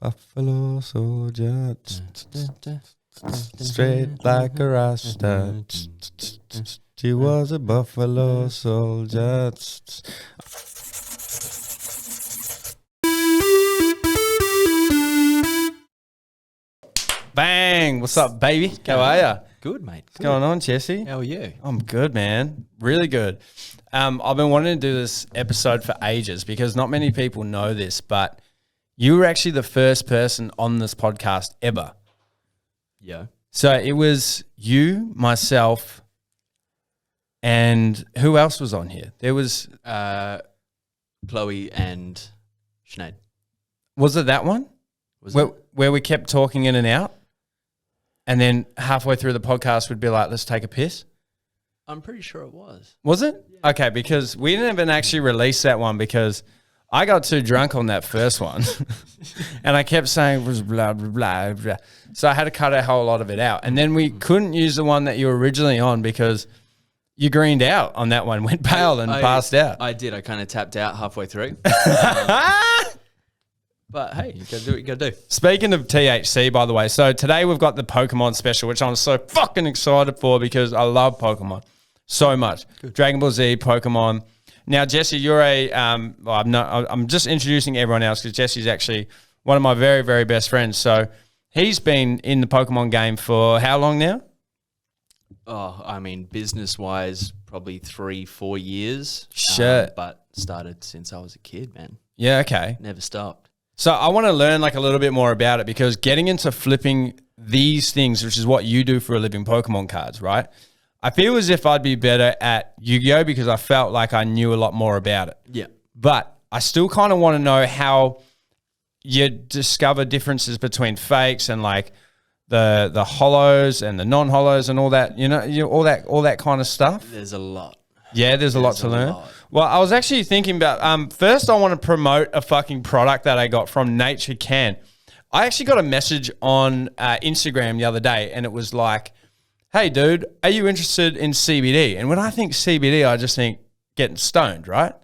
Buffalo soldier, straight like a rasta. She was a buffalo soldier. Bang! What's up, baby? How are ya? Good, mate. What's going on, Jesse? How are you? I'm good, man. Really good. I've been wanting to do this episode for ages because not many people know this, but you were actually the first person on this podcast ever. Yeah. So it was you, myself, and who else was on here? There was... Chloe and Sinead. Was it that one? Where we kept talking in and out? And then halfway through the podcast, we'd be like, let's take a piss? I'm pretty sure it was. Was it? Yeah. Okay, because we didn't even actually release that one because I got too drunk on that first one. And I kept saying, blah, blah, blah, blah. So I had to cut a whole lot of it out. And then we couldn't use the one that you were originally on because you greened out on that one, went pale and passed out. I did. I kind of tapped out halfway through. But hey, you gotta do what you gotta do. Speaking of THC, by the way, so today we've got the Pokemon special, which I'm so fucking excited for because I love Pokemon so much. Good. Dragon Ball Z, Pokemon. Now, Jesse, you're I'm just introducing everyone else because Jesse's actually one of my very, very best friends. So he's been in the Pokemon game for how long now? Oh, I mean, business-wise, probably 3-4 years. Shit. But started since I was a kid, man. Yeah, okay. Never stopped. So I want to learn like a little bit more about it because getting into flipping these things, which is what you do for a living, Pokemon cards, right? I feel as if I'd be better at Yu-Gi-Oh because I felt like I knew a lot more about it. Yeah. But I still kind of want to know how you discover differences between fakes and like the hollows and the non-hollows and all that, all that kind of stuff. There's a lot. Yeah, there's a lot to learn. Well, I was actually thinking about, first I want to promote a fucking product that I got from Nature Can. I actually got a message on Instagram the other day and it was like, hey dude, are you interested in CBD? And when I think CBD, I just think getting stoned, right?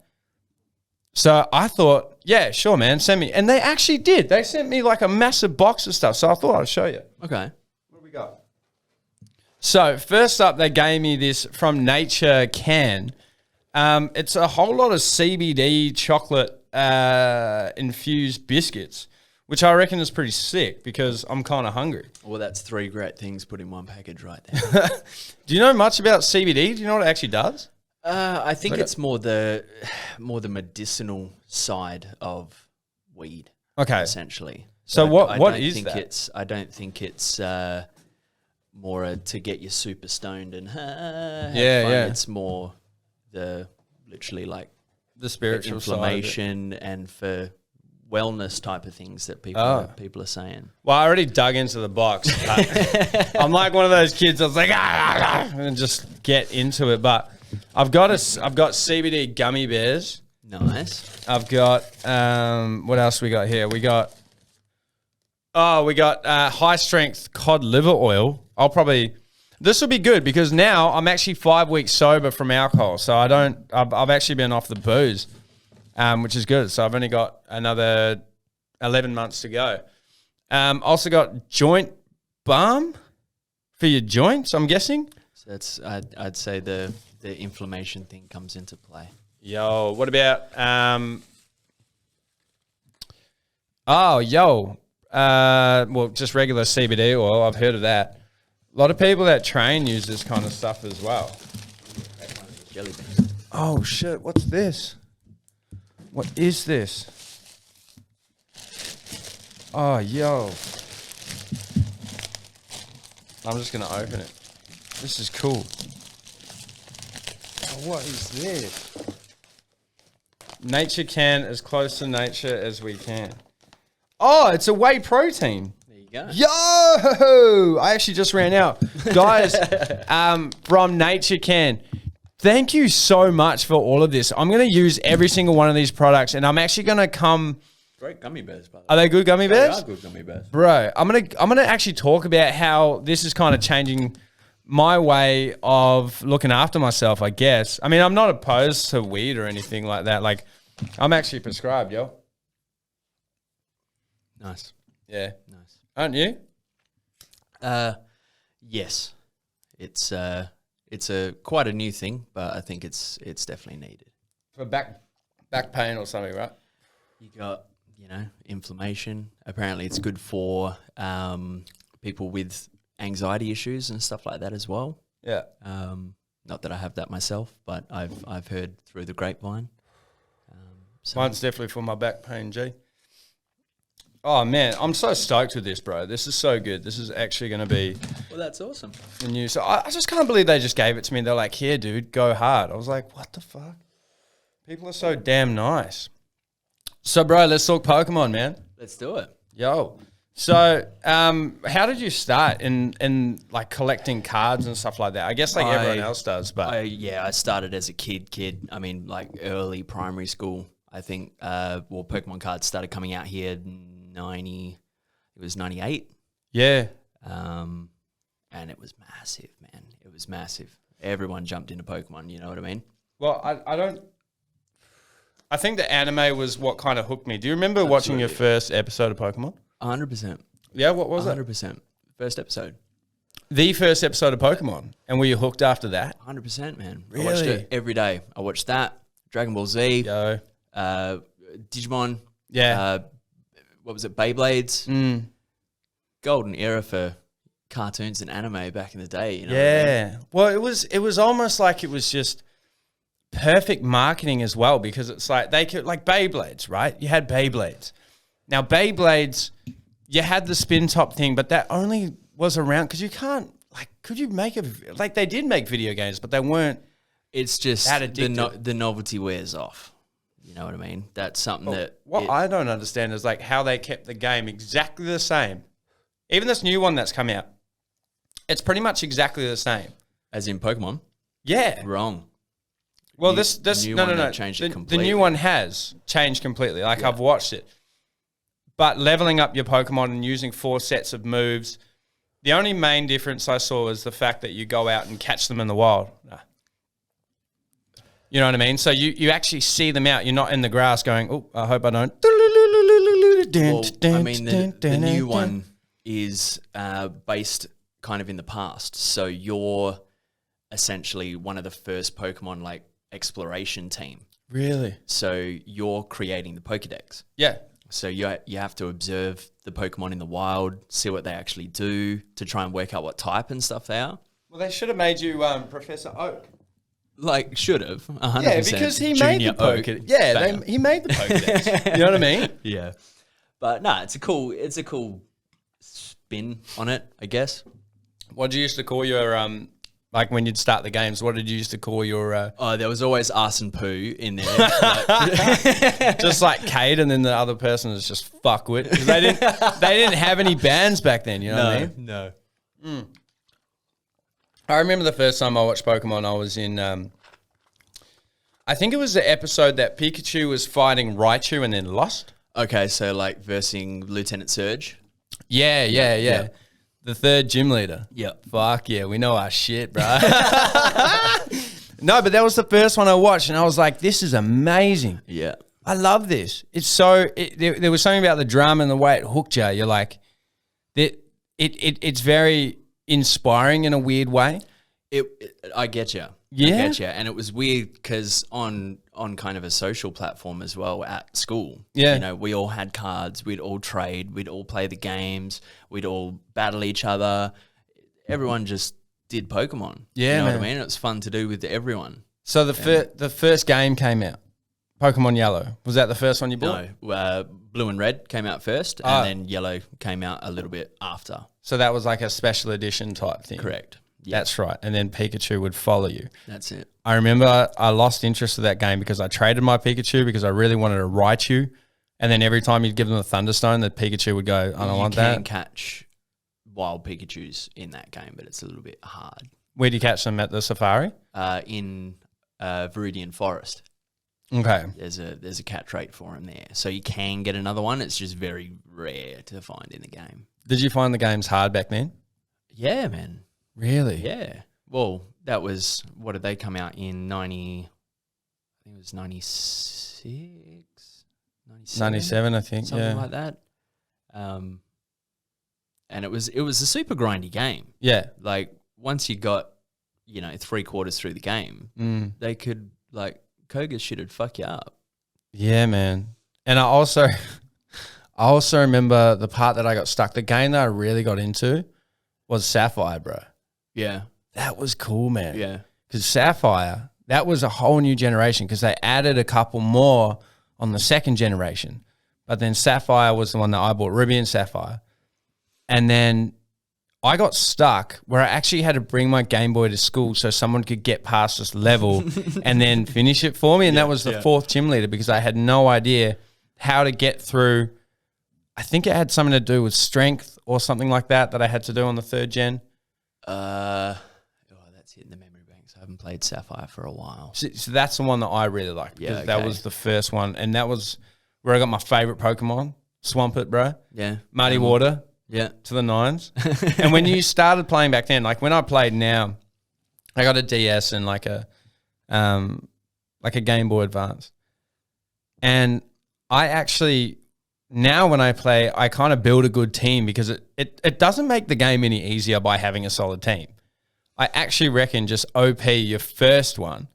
So I thought, yeah, sure, man, send me. And they actually did. They sent me like a massive box of stuff. So I thought I'd show you. Okay. What do we got? So first up, they gave me this from Nature Can. It's a whole lot of CBD chocolate infused biscuits, which I reckon is pretty sick because I'm kind of hungry. Well, that's 3 great things put in one package right there. Do you know much about CBD? Do you know what it actually does? I think it's more the medicinal side of weed. Okay. Essentially. So what is that? I don't think it's more to get you super stoned and have fun. It's more literally like the spiritual inflammation and for wellness type of things that people are saying. Well, I already dug into the box. I'm like one of those kids that's like and just get into it. But I've got CBD gummy bears. Nice. I've got what else we got here? We got high strength cod liver oil. This will be good because now I'm actually 5 weeks sober from alcohol. So I've actually been off the booze, which is good. So I've only got another 11 months to go. Also got joint balm for your joints, I'm guessing. So that's, I'd say the inflammation thing comes into play. Yo, what about, just regular CBD oil. I've heard of that. A lot of people that train use this kind of stuff as well. Jelly beans. Oh, shit. What's this? What is this? Oh, yo. I'm just going to open it. This is cool. Oh, what is this? Nature Can, as close to nature as we can. Oh, it's a whey protein. Go. Yo! I actually just ran out. Guys, from Nature Can, thank you so much for all of this. I'm going to use every single one of these products, and I'm actually going to come... Great gummy bears, by the way. Are they good gummy bears? They are good gummy bears. Bro, I'm gonna actually talk about how this is kind of changing my way of looking after myself, I guess. I mean, I'm not opposed to weed or anything like that. Like, I'm actually prescribed, yo. Nice. Yeah. Nice. Aren't you? Yes. It's a quite a new thing, but I think it's definitely needed. For back pain or something, right? You got, inflammation. Apparently it's good for people with anxiety issues and stuff like that as well. Yeah. Not that I have that myself, but I've heard through the grapevine. Mine's definitely for my back pain, G. Oh, man, I'm so stoked with this, bro. This is so good. This is actually going to be... Well, that's awesome. The new. So I just can't believe they just gave it to me. They're like, here, dude, go hard. I was like, what the fuck? People are so damn nice. So, bro, let's talk Pokemon, man. Let's do it. Yo. So, how did you start in like collecting cards and stuff like that? I guess like everyone else does, but I started as a kid. I mean, like early primary school. I think Pokemon cards started coming out here in 98. Yeah. And it was massive, man. It was massive. Everyone jumped into Pokemon, you know what I mean? Well, I think the anime was what kind of hooked me. Do you remember watching your first episode of Pokemon? 100%. Yeah, what was 100%. 100%. First episode. The first episode of Pokemon. And were you hooked after that? 100%, man. Really? I watched it every day. I watched that, Dragon Ball Z, Yo. Digimon. Yeah. What was it? Beyblades. Golden era for cartoons and anime back in the day. You know what I mean? Well, it was almost like it was just perfect marketing as well, because it's like they could, like Beyblades, right? You had Beyblades. Now Beyblades, you had the spin top thing, but that only was around because you can't, like, could you make like they did make video games, but they weren't. It's just that addictive. The novelty wears off. You know what I mean? That's something What I don't understand is like how they kept the game exactly the same. Even this new one that's come out, it's pretty much exactly the same. As in Pokemon? Yeah. Wrong. Well, this no. Changed it completely. The new one has changed completely. Like, I've watched it. But leveling up your Pokemon and using 4 sets of moves, the only main difference I saw is the fact that you go out and catch them in the wild. You know what I mean? So you actually see them out. You're not in the grass going, oh, I hope I don't. Well, I mean, the new one is based kind of in the past. So you're essentially one of the first Pokemon, like, exploration team. Really? So you're creating the Pokedex. Yeah. So you have to observe the Pokemon in the wild, see what they actually do to try and work out what type and stuff they are. Well, they should have made you Professor Oak. Like, should have, 100%. Yeah, because he made the Pokedex. Yeah, he made the Pokedex. You know what I mean? Yeah. But no, it's a cool spin on it, I guess. What did you used to call your like when you'd start the games? What did you used to call your? There was always arse and poo in there, just like Cade, and then the other person is just fuckwit because they didn't have any bands back then. You know what I mean? No. I remember the first time I watched Pokemon. I was in, I think it was the episode that Pikachu was fighting Raichu and then lost. Okay, so like versing Lieutenant Surge. Yeah. The third gym leader. Yep. Fuck yeah, we know our shit, bro. No, but that was the first one I watched, and I was like, this is amazing. Yeah. I love this. It's so, there was something about the drama and the way it hooked you. You're like, it's very inspiring in a weird way. I get you. Yeah. I get you. And it was weird because on kind of a social platform as well at school, we all had cards, we'd all trade, we'd all play the games, we'd all battle each other. Everyone just did Pokemon. Yeah, you know what I mean? It was fun to do with everyone. So the first game came out, Pokemon Yellow. Was that the first one you bought? No, Blue and Red came out first, and then Yellow came out a little bit after. So that was like a special edition type thing. Correct. Yep. That's right. And then Pikachu would follow you. That's it. I remember I lost interest in that game because I traded my Pikachu because I really wanted a Raichu. And then every time you'd give them a Thunderstone, the Pikachu would go, I don't want that. You can catch wild Pikachus in that game, but it's a little bit hard. Where do you catch them? At the safari? In Viridian Forest. Okay. There's a catch rate for him there. So you can get another one. It's just very rare to find in the game. Did you find the games hard back then? Yeah, man. Really? Yeah. Well, that was, what did they come out in 90, I think it was 96, 97, I think, something like that. and it was a super grindy game. Yeah. Like once you got, 3/4 through the game, they could Koga's shit would fuck you up. Yeah, man. And I also remember the part that I got stuck. The game that I really got into was Sapphire, bro. Yeah. That was cool, man. Yeah. Because Sapphire, that was a whole new generation because they added a couple more on the second generation. But then Sapphire was the one that I bought, Ruby and Sapphire. And then I got stuck where I actually had to bring my Game Boy to school so someone could get past this level and then finish it for me. And that was the fourth gym leader because I had no idea how to get through. I think it had something to do with strength or something like that I had to do on the third gen. That's hitting the memory banks. I haven't played Sapphire for a while. So that's the one that I really liked because that was the first one. And that was where I got my favorite Pokemon, Swampert, bro. Yeah. Muddy Water. Yeah. To the nines. And when you started playing back then, like when I played now, I got a DS and like a Game Boy Advance. And I actually, now when I play, I kind of build a good team because it doesn't make the game any easier by having a solid team. I actually reckon just OP your first one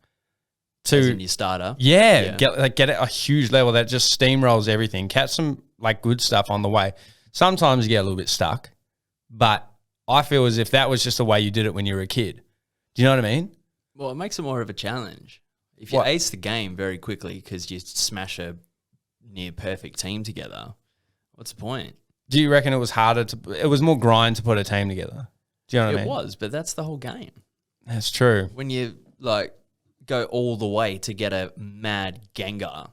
to as in your starter. Yeah. Get it a huge level that just steamrolls everything. Catch some good stuff on the way. Sometimes you get a little bit stuck, but I feel as if that was just the way you did it when you were a kid. Do you know what I mean? Well, it makes it more of a challenge. If you ace the game very quickly because you smash a near perfect team together, what's the point? Do you reckon it was it was more grind to put a team together? Do you know what I mean? It was, but that's the whole game. That's true. When you go all the way to get a mad Gengar,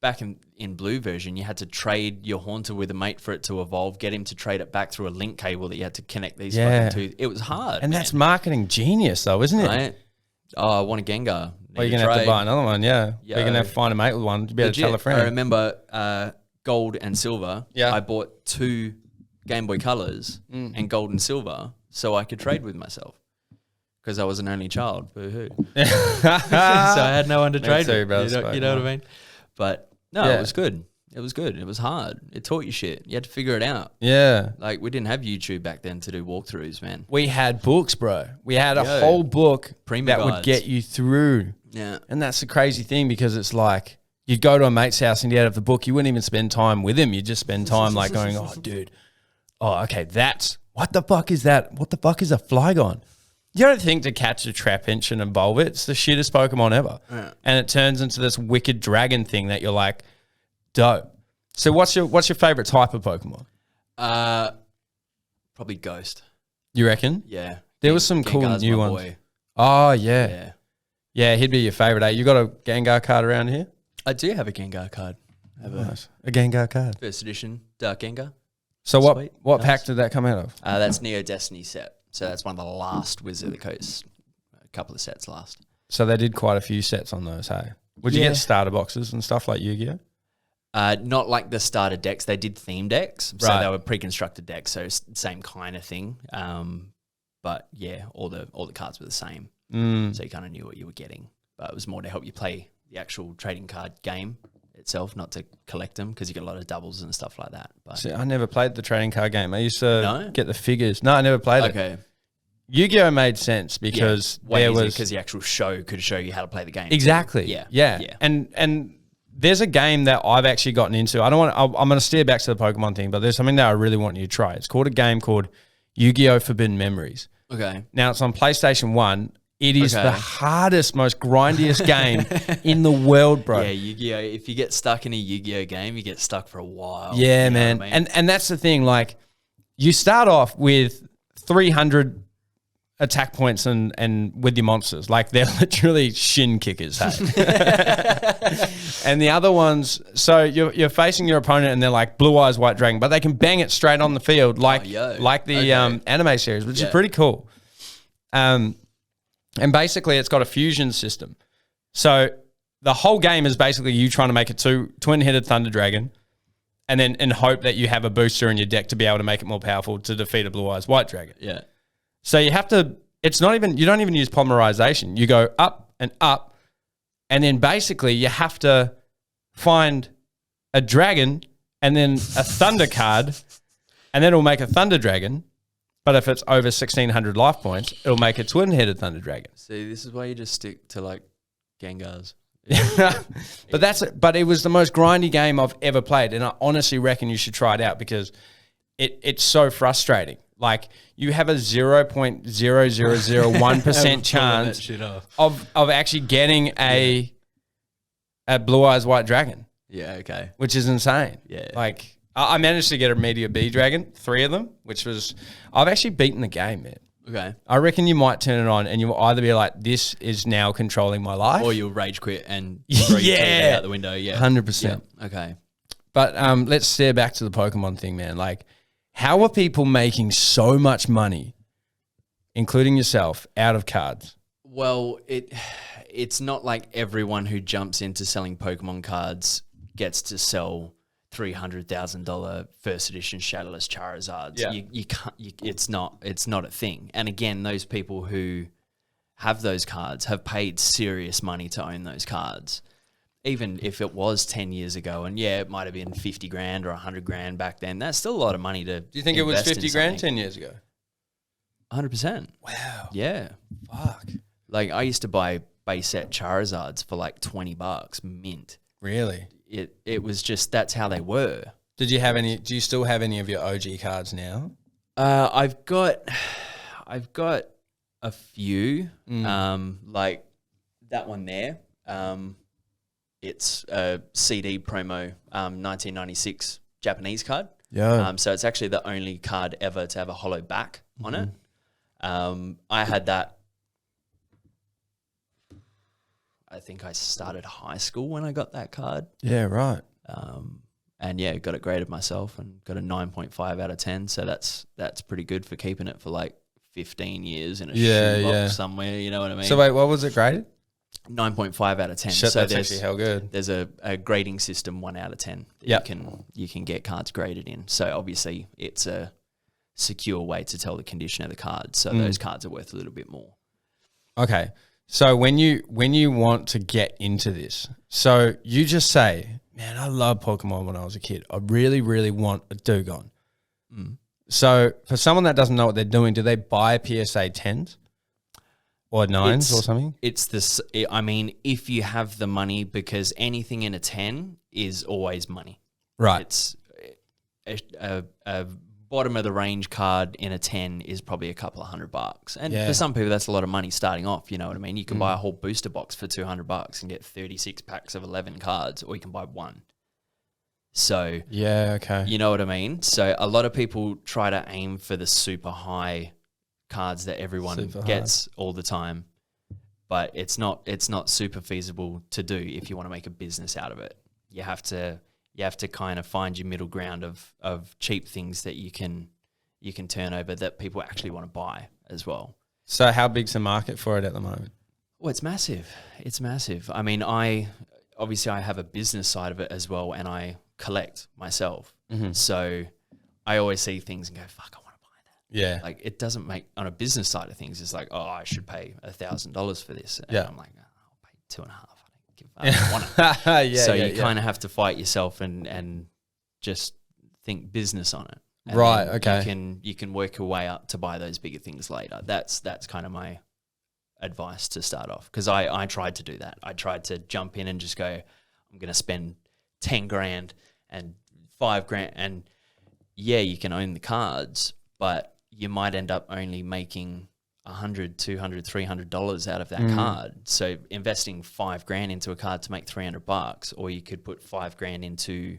back in blue version, you had to trade your Haunter with a mate for it to evolve, get him to trade it back through a link cable that you had to connect these fucking two. It was hard. And that's marketing genius though, isn't it? Right? Oh, I want a Gengar. Well, you're going to have to buy another one, yeah. You're going to have to find a mate with one to be able to tell a friend. I remember gold and silver. Yeah. I bought 2 Game Boy Colors and gold and silver so I could trade with myself. Because I was an only child. Boo-hoo. So I had no one to trade with. You know what I mean? But no, it was good. It was good. It was hard. It taught you shit. You had to figure it out. Yeah. Like, we didn't have YouTube back then to do walkthroughs, man. We had books, bro. We had a whole book that would get you through. Yeah. And that's the crazy thing because it's like, you'd go to a mate's house and you'd have the book. You wouldn't even spend time with him. You'd just spend time like going, oh, dude. Oh, okay, what the fuck is that? What the fuck is a Flygon? You don't think to catch a Trapinch and evolve it, it's the shittest Pokemon ever. Yeah. And it turns into this wicked dragon thing that you're like, dope. So what's your favorite type of Pokemon? Probably Ghost. You reckon? Yeah. There was some cool new ones. Boy. Oh, yeah. Yeah, he'd be your favorite. You got a Gengar card around here? I do have a Gengar card. Nice. A Gengar card. First edition Dark Gengar. So what pack did that come out of? That's Neo Destiny set. So that's one of the last Wizard of the Coast. A couple of sets last. So they did quite a few sets on those, hey? Would you get starter boxes and stuff like Yu-Gi-Oh? Not like the starter decks. They did theme decks. So they were pre-constructed decks. So same kind of thing. But yeah, all the cards were the same. So you kind of knew what you were getting. But it was more to help you play the actual trading card game itself, not to collect them because you get a lot of doubles and stuff like that. But see, I never played the trading card game. I used to get the figures. No, I never played it. Okay. Yu-Gi-Oh made sense because because the actual show could show you how to play the game. Exactly. Yeah. And there's a game that I've actually gotten into. I'm going to steer back to the Pokemon thing, but there's something that I really want you to try. It's called a game called Yu-Gi-Oh Forbidden Memories. Okay. Now it's on PlayStation 1. It is the hardest, most grindiest game in the world, bro. Yeah, Yu-Gi-Oh! If you get stuck in a Yu-Gi-Oh! Game, you get stuck for a while. Yeah, man. What I mean? And that's the thing. Like, you start off with 300 attack points and with your monsters. Like, they're literally shin kickers, hey? And the other ones, so you're facing your opponent and they're like Blue Eyes White Dragon, but they can bang it straight on the field like the anime series, which is pretty cool. And basically, it's got a fusion system. So the whole game is basically you trying to make a twin-headed Thunder Dragon and then in hope that you have a booster in your deck to be able to make it more powerful to defeat a Blue Eyes White Dragon. Yeah. So you have to, you don't even use polymerization. You go up, and then basically you have to find a dragon and then a Thunder card And then it'll make a Thunder Dragon. But if it's over 1,600 life points, it'll make a twin-headed Thunder Dragon. See, this is why you just stick to like Gengars. But it was the most grindy game I've ever played, and I honestly reckon you should try it out because it's so frustrating. Like you have a 0.0001% chance of actually getting a Blue Eyes White Dragon. Yeah, okay. Which is insane. Yeah. Like I managed to get a Meteor B Dragon, 3 of them, which was I've actually beaten the game, man. Okay. I reckon you might turn it on and you'll either be like, this is now controlling my life. Or you'll rage quit and throw your TV out the window. Yeah. 100%. Yeah. Okay. But let's steer back to the Pokemon thing, man. Like, how are people making so much money, including yourself, out of cards? Well, it's not like everyone who jumps into selling Pokemon cards gets to sell $300,000 first edition Shadowless Charizards. Yeah. You can't. It's not a thing. And again, those people who have those cards have paid serious money to own those cards. Even if it was 10 years ago, and yeah, it might have been 50 grand or 100 grand back then. That's still a lot of money to. Do you think it was 50 grand 10 years ago? 100%. Wow. Yeah. Fuck. Like I used to buy base set Charizards for like $20 mint. Really? It was just that's how they were. Did you have any? Do you still have any of your OG cards now? I've got a few. Like that one there. It's a CD promo 1996 Japanese card. Yeah. So it's actually the only card ever to have a hollow back on it. I had that. I think I started high school when I got that card. Yeah, right. And yeah, got it graded myself and got a 9.5 out of 10. So that's pretty good for keeping it for like 15 years in a shoebox somewhere. You know what I mean? So wait, what was it graded? 9.5 out of 10. Shit, so that's actually hell good. There's a grading system 1 out of 10 that you can get cards graded in. So obviously it's a secure way to tell the condition of the card. So those cards are worth a little bit more. Okay. So when you want to get into this, so you just say, man, I love Pokemon when I was a kid. I really, really want a Dugong. So for someone that doesn't know what they're doing, do they buy PSA 10s or 9s or something? It's this. I mean, if you have the money, because anything in a 10 is always money. Right. It's a bottom of the range card in a 10 is probably a couple of $100. And for some people, that's a lot of money starting off. You know what I mean? You can buy a whole booster box for $200 and get 36 packs of 11 cards, or you can buy one. So, yeah, okay. You know what I mean? So a lot of people try to aim for the super high cards that everyone gets all the time, but it's not super feasible to do if you want to make a business out of it. You have to kind of find your middle ground of cheap things that you can turn over that people actually want to buy as well. So how big's the market for it at the moment? Well, it's massive. It's massive. I mean, I have a business side of it as well, and I collect myself. So I always see things and go, fuck, I want to buy that. Yeah. Like it doesn't make, on a business side of things, it's like, oh, I should pay $1,000 for this. And I'm like, oh, I'll pay $2,500. I don't want it. So you kind of have to fight yourself and just think business on it. And right. Okay. You can work your way up to buy those bigger things later. That's kind of my advice to start off, because I tried to do that. I tried to jump in and just go, I'm going to spend 10 grand and 5 grand, and yeah, you can own the cards, but you might end up only making $100, $200, $300 out of that card. So investing 5 grand into a card to make $300, or you could put 5 grand into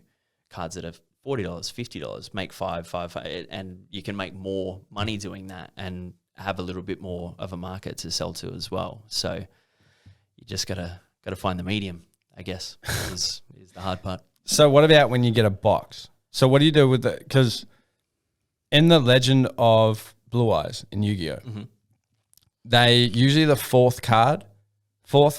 cards that are $40, $50, make five, and you can make more money doing that and have a little bit more of a market to sell to as well. So you just gotta find the medium, I guess, is the hard part. So what about when you get a box? So what do you do with it? Because in the Legend of Blue Eyes in Yu-Gi-Oh, they usually the fourth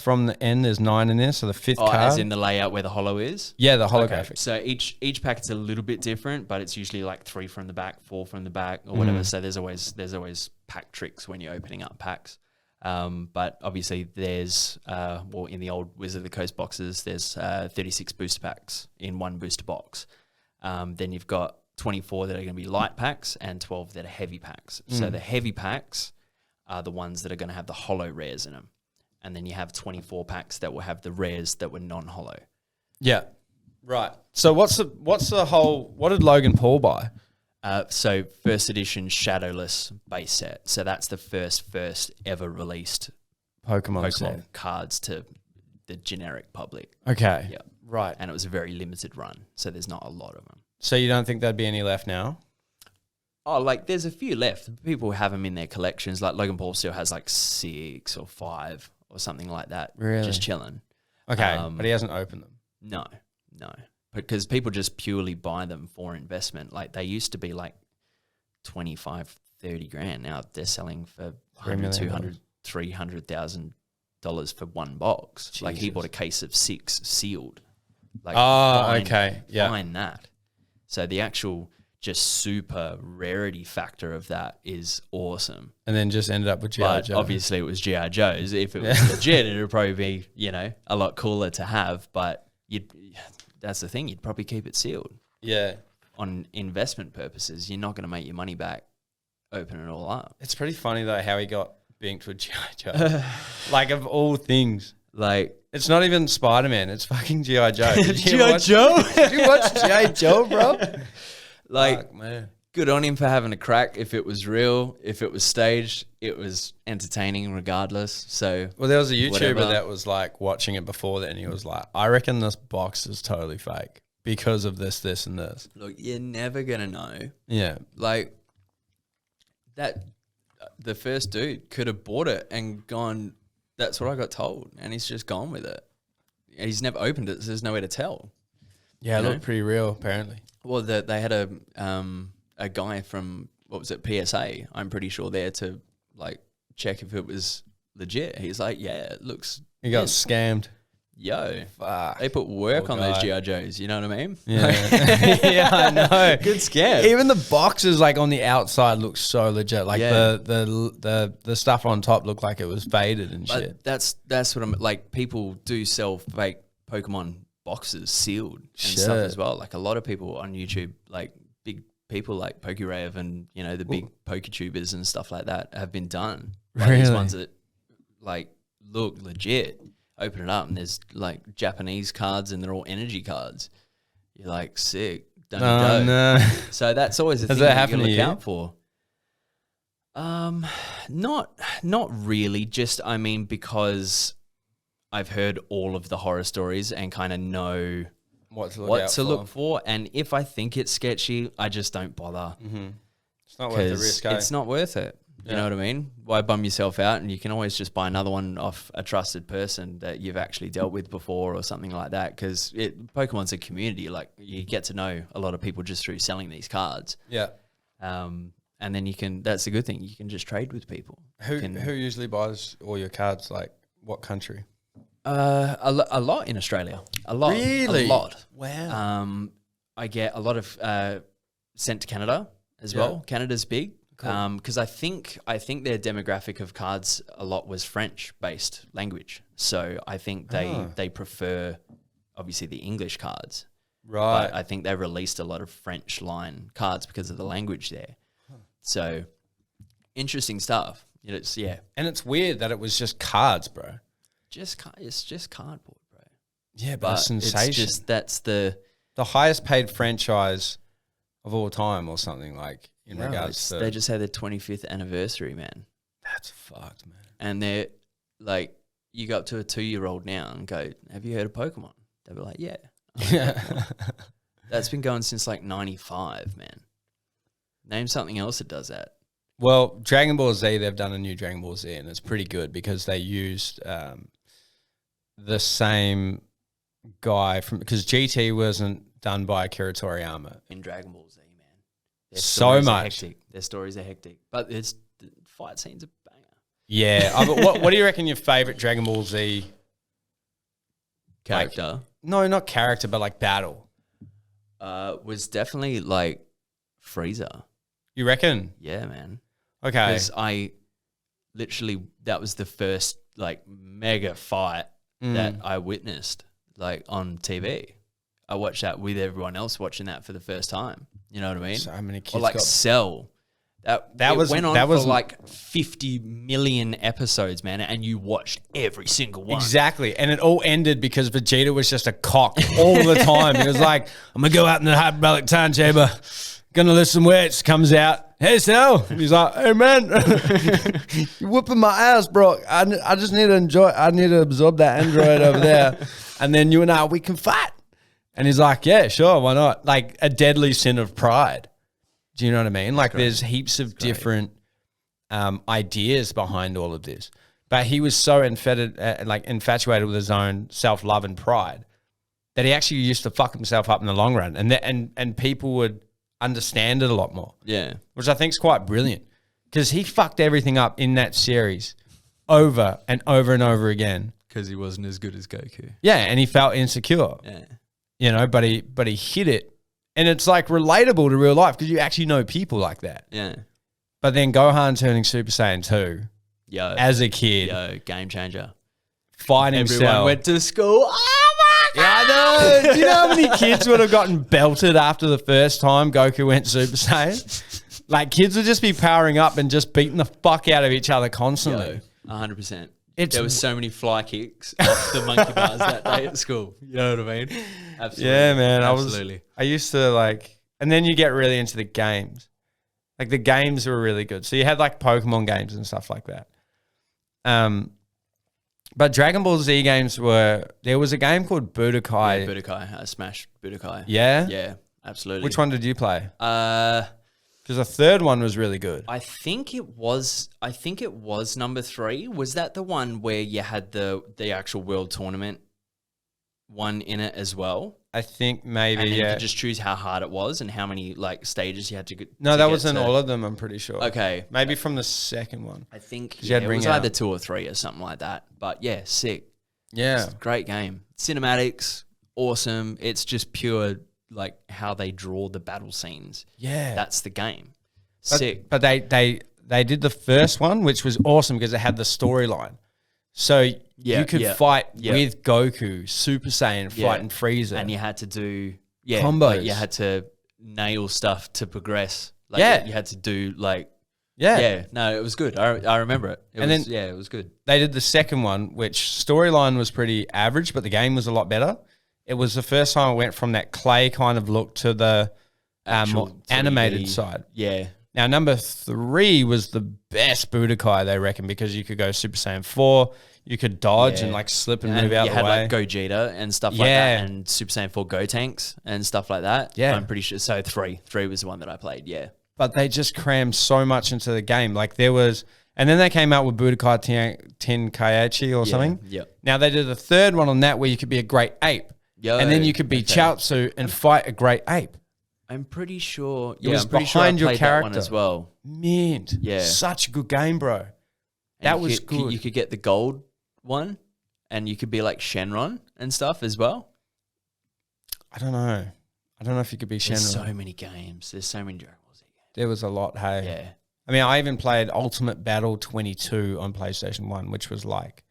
from the end, there's 9 in there, so the fifth card. As in the layout where the holo is? Yeah, the holographic. Okay. So each packet's a little bit different, but it's usually like 3 from the back, 4 from the back, or whatever. So there's always pack tricks when you're opening up packs. But obviously there's, in the old Wizard of the Coast boxes, there's 36 booster packs in one booster box. Then you've got 24 that are going to be light packs and 12 that are heavy packs. So the heavy packs are the ones that are going to have the holo rares in them. And then you have 24 packs that will have the rares that were non-holo. Yeah. Right. So what's the whole, what did Logan Paul buy? So first edition Shadowless base set. So that's the first ever released Pokemon cards to the generic public. Okay. Yeah. Right. And it was a very limited run. So there's not a lot of them. So you don't think there'd be any left now? Oh, like there's a few left. People have them in their collections. Like Logan Paul still has like 6 or 5 or something like that. Really? Just chilling. Okay. But he hasn't opened them. No. Because people just purely buy them for investment. Like they used to be like 25, 30 grand. Now they're selling for $100,000, $200,000, $300,000 for one box. Jesus. Like he bought a case of 6 sealed. Like okay. Yeah. Find that. So the actual just super rarity factor of that is awesome. And then just ended up with G.I. Joe. Obviously it was G.I. Joe's. If it was legit, it would probably be, a lot cooler to have. But that's the thing. You'd probably keep it sealed. Yeah. On investment purposes, you're not going to make your money back. Open it all up. It's pretty funny though how he got binked with G.I. Joe. Like of all things. Like it's not even Spider-Man. It's fucking G.I. Joe. G.I. Joe? Did you watch G.I. Joe, bro? Like, fuck, man. Good on him for having a crack. If it was real, if it was staged, it was entertaining regardless. So, well, there was a YouTuber whatever. that was like watching it before that, and he was like, I reckon this box is totally fake because of this, this, and this. Look, you're never going to know. Yeah. Like, that, the first dude could have bought it and gone, that's what I got told. And he's just gone with it. He's never opened it, so there's nowhere to tell. Yeah, it looked pretty real, apparently. Well, they had a guy from, what was it, PSA, I'm pretty sure, there to, like, check if it was legit. He's like, yeah, it looks... He got scammed. Yo. Fuck. They put work Poor on guy. those G.I. Joes, you know what I mean? Yeah. Yeah, I know. Good scam. Even the boxes, like, on the outside look so legit. Like, Yeah. the stuff on top looked like it was faded and shit. That's what I'm... Like, people do sell fake Pokemon boxes sealed and Shit. stuff as well. Like, a lot of people on YouTube, like, big people like PokeRave and, the big PokeTubers and stuff like that have been done. Like, Really? these ones that, like, look legit. Open it up and there's, like, Japanese cards and they're all energy cards. You're like, sick. Don't go. No. So that's always a thing that that you happened gotta to look you? out for. Not really. Just, I mean, because I've heard all of the horror stories and kind of know What to look for. And if I think it's sketchy, I just don't bother. Mm-hmm. It's not worth the risk, eh? It's not worth it. You know what I mean? Why bum yourself out? And you can always just buy another one off a trusted person that you've actually dealt with before or something like that. Because Pokemon's a community. Like, you get to know a lot of people just through selling these cards. Yeah. And then you can, that's the good thing, you can just trade with people. Who usually buys all your cards? Like, what country? A lot in Australia. A lot. Really? A lot. Wow. I get a lot of sent to Canada as well. Canada's big. Cool. Because I think their demographic of cards a lot was French-based language. So I think they prefer, obviously, the English cards. Right. But I think they released a lot of French line cards because of the language there. So interesting stuff. It's, And it's weird that it was just cards, bro. It's just cardboard, bro. Yeah, but it's sensation. It's just, that's the highest paid franchise of all time or something, like, in regards to... They just had their 25th anniversary, man. That's fucked, man. And they're, like, you go up to a 2-year-old now and go, have you heard of Pokemon? They'll be like, yeah. Yeah. That's been going since, like, 95, man. Name something else that does that. Well, Dragon Ball Z, they've done a new Dragon Ball Z, and it's pretty good because they used the same guy from... Because GT wasn't done by Akira Toriyama. In Dragon Ball Z, man. So much. Their stories are hectic. But the fight scenes are banger. Yeah. But what do you reckon your favourite Dragon Ball Z... Character? Like, no, not character, but like battle. Was definitely, like, Frieza. You reckon? Yeah, man. Okay. Because that was the first, like, mega fight that I witnessed, like, on TV. I watched that with everyone else watching that for the first time. You know what I mean? So many kids or like got... Cell. That went on for like 50 million episodes, man, and you watched every single one. Exactly. And it all ended because Vegeta was just a cock all the time. He was like, I'm going to go out in the hyperbolic time chamber, going to lift some weights, comes out, hey, Cell. He's like, hey, man, you're whooping my ass, bro. I just need to absorb that android over there. And then you and I, we can fight. And he's like, yeah, sure, why not? Like a deadly sin of pride. Do you know what I mean? Like there's heaps of different ideas behind all of this. But he was so infatuated with his own self-love and pride that he actually used to fuck himself up in the long run. And people would understand it a lot more. Yeah. Which I think is quite brilliant. Because he fucked everything up in that series over and over and over again. Because he wasn't as good as Goku. Yeah, and he felt insecure. Yeah. You know, but he hit it. And it's like relatable to real life because you actually know people like that. Yeah. But then Gohan turning Super Saiyan 2 as a kid. Game changer. Fighting himself. Everyone went to school. Oh my God. Yeah, I know. Do you know how many kids would have gotten belted after the first time Goku went Super Saiyan? Like kids would just be powering up and just beating the fuck out of each other constantly. 100%. There was so many fly kicks off the monkey bars that day at school. You know what I mean? Absolutely. Yeah, man. Absolutely. I used to like, and then you get really into the games. Like the games were really good. So you had like Pokemon games and stuff like that. But Dragon Ball Z games there was a game called Budokai. Yeah, Budokai. I smashed Budokai. Yeah? Yeah, absolutely. Which one did you play? Because the third one was really good. I think it was number 3. Was that the one where you had the actual world tournament one in it as well? I think maybe, and then yeah. you could just choose how hard it was and how many like stages you had to get. No, that wasn't all of them, I'm pretty sure. Okay. Maybe from the second one. I think it was either 2 or 3 or something like that. But yeah, sick. Yeah. It's a great game. Cinematics, awesome. It's just pure like how they draw the battle scenes. Yeah. That's the game. Sick. But they did the first one, which was awesome because it had the storyline. So you could fight with Goku, Super Saiyan, fighting Frieza. And you had to do combos. Like you had to nail stuff to progress. Like you had to do like no, it was good. I remember it. It was good. They did the second one, which storyline was pretty average, but the game was a lot better. It was the first time I went from that clay kind of look to the more animated side. Yeah. Now, number 3 was the best Budokai, they reckon, because you could go Super Saiyan 4, you could dodge and like slip and move out the way. You had like Gogeta and stuff like that, and Super Saiyan 4 Gotenks and stuff like that. Yeah. I'm pretty sure. So 3 was the one that I played, yeah. But they just crammed so much into the game. Like there was, and then they came out with Budokai Tenkaichi or something. Yeah. Now they did a third one on that where you could be a great ape. And then you could be Chaozu and fight a great ape. I'm pretty sure. It was behind your character that one as well. Mint. Yeah. Such a good game, bro. That was good. You could get the gold one, and you could be like Shenron and stuff as well. I don't know. I don't know if you could be Shenron. There's so many games. There's so many Dragon Ball Z games. There was a lot, hey. Yeah. I mean, I even played Ultimate Battle 22 on PlayStation 1, which was like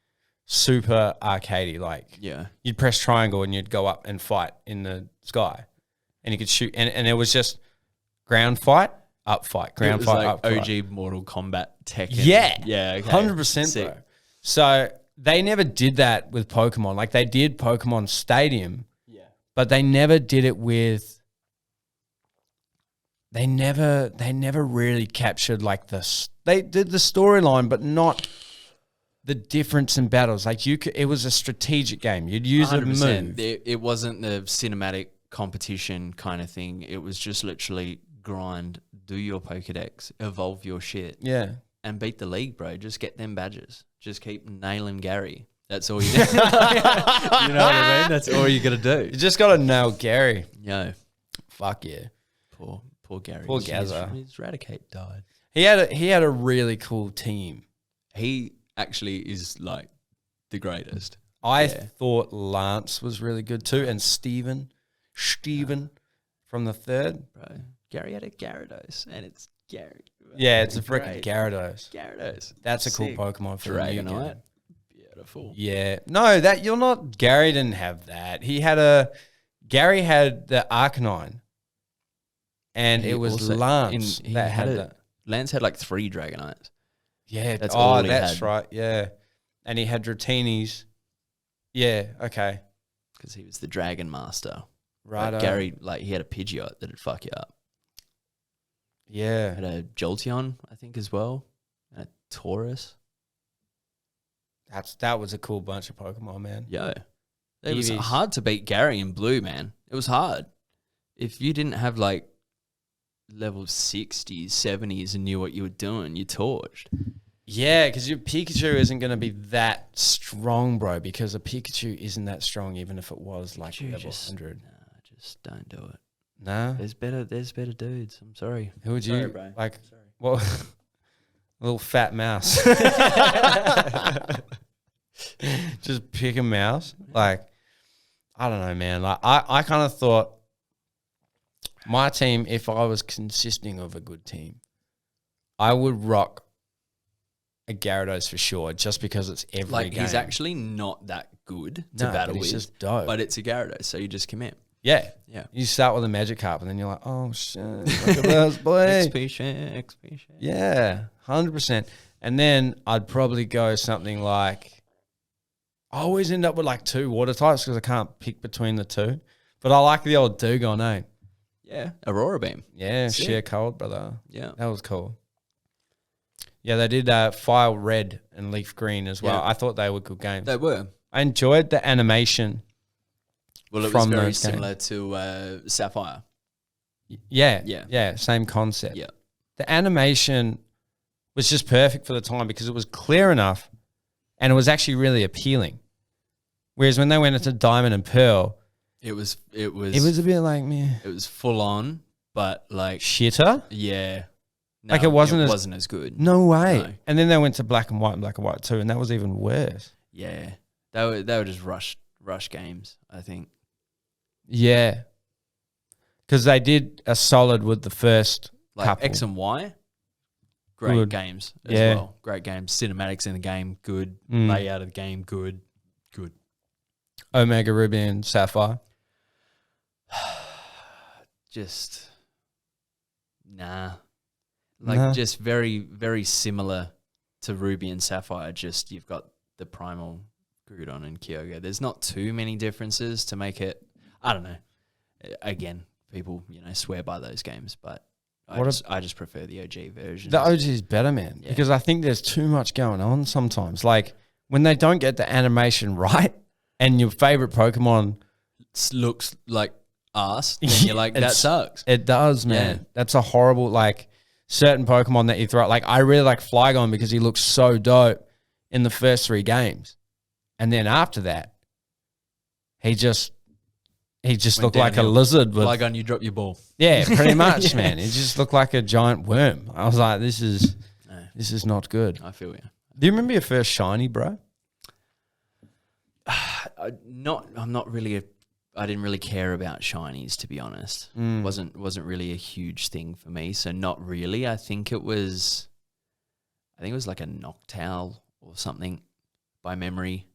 super arcadey. Like, you'd press triangle and you'd go up and fight in the sky. And you could shoot, and it was just ground fight, up fight, ground fight, up fight. OG Mortal Kombat Tekken. Yeah. Yeah, okay. 100%, bro. So they never did that with Pokemon. Like they did Pokemon Stadium, but they never did it with, they never really captured like this. They did the storyline, but not the difference in battles. Like it was a strategic game. You'd use a move. It wasn't the cinematic competition kind of thing. It was just literally grind, do your Pokedex, evolve your shit. Yeah. And beat the league, bro. Just get them badges. Just keep nailing Gary. That's all you do. You know what I mean? That's all you got to do. You just got to nail Gary. Yo. Fuck yeah. Poor Gary. Poor Gazza. His Eradicate died. He had a really cool team. He actually is like the greatest. I thought Lance was really good too, and Steven from the third. Bro, Gary had a Gyarados, and it's Gary. Yeah, it's a freaking Gyarados. Gyarados. That's a cool Pokemon for Dragonite. Beautiful. Yeah. No, you're not. Gary didn't have that. Gary had the Arcanine. and it was Lance that had that. Lance had like 3 Dragonites. Yeah. That's right. Yeah. And he had Dratini's. Yeah. Okay. Because he was the Dragon Master. Right. Gary, like, he had a Pidgeot that'd fuck you up. Yeah. Had a Jolteon, I think, as well. And a Taurus. That was a cool bunch of Pokemon, man. Yeah. It was hard to beat Gary in blue, man. It was hard. If you didn't have, like, level 60s, 70s and knew what you were doing, you torched. Yeah, because your Pikachu isn't going to be that strong, bro, because a Pikachu isn't that strong even if it was, like, Pikachu level 100. Nah, just don't do it. Nah? There's better dudes. I'm sorry. Who would you, bro. like, well, a little fat mouse. Just pick a mouse. Like, I don't know, man. Like, I kind of thought my team, if I was consisting of a good team, I would rock a Gyarados for sure, just because it's every game. He's actually not that good to battle with, just dope. But it's a Gyarados, so you just commit. Yeah. Yeah. You start with a Magikarp and then you're like, oh, shit, look at this, boy. XP share. Yeah, 100%. And then I'd probably go something like, I always end up with like 2 water types because I can't pick between the 2. But I like the old Dugong, eh? Yeah, Aurora Beam. Yeah, Sheer Cold, brother. Yeah. That was cool. Yeah, they did Fire Red and Leaf Green as well. Yeah. I thought they were good games. They were. I enjoyed the animation. Well, it was very similar to Sapphire. Yeah, same concept. Yeah. The animation was just perfect for the time because it was clear enough and it was actually really appealing. Whereas when they went into Diamond and Pearl, it was a bit like, meh. It was full on, but like shitter. Yeah. No, like it wasn't as good. No way. No. And then they went to Black and White too, and that was even worse. Yeah. They were just rush games, I think. Yeah. Because they did a solid with the first couple. X and Y. Great games as well. Great games. Cinematics in the game, good. Layout of the game, good. Omega Ruby and Sapphire. Just nah. Like just very, very similar to Ruby and Sapphire. Just you've got the primal Groudon and Kyogre. There's not too many differences to make it. I don't know. Again, people swear by those games, but I just prefer the OG version. The OG is better, man, because I think there's too much going on sometimes. Like when they don't get the animation right, and your favorite Pokemon looks like ass, then you're like, that sucks. It does, man. Yeah. That's a horrible, like, certain Pokemon that you throw. Like, I really like Flygon because he looks so dope in the first 3 games. And then after that, he just looked like a lizard. Flygon, you drop your ball. Yeah, pretty much, man. He just looked like a giant worm. I was like, this is not good. I feel you. Do you remember your first shiny, bro? I didn't really care about shinies, to be honest. Wasn't really a huge thing for me, so not really. I think it was like a Noctowl or something by memory.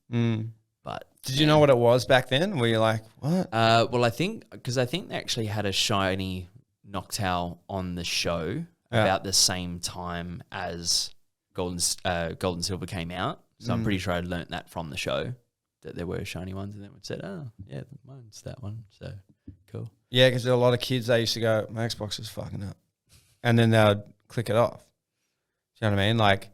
But did you know what it was back then? Were you like, what? Well, I think they actually had a shiny Noctowl on the show about the same time as Gold and Silver came out. So I'm pretty sure I learnt that from the show, that there were shiny ones, and then we said, oh, yeah, mine's that one. So, cool. Yeah, because there were a lot of kids, they used to go, my Xbox is fucking up. And then they would click it off. Do you know what I mean? Like,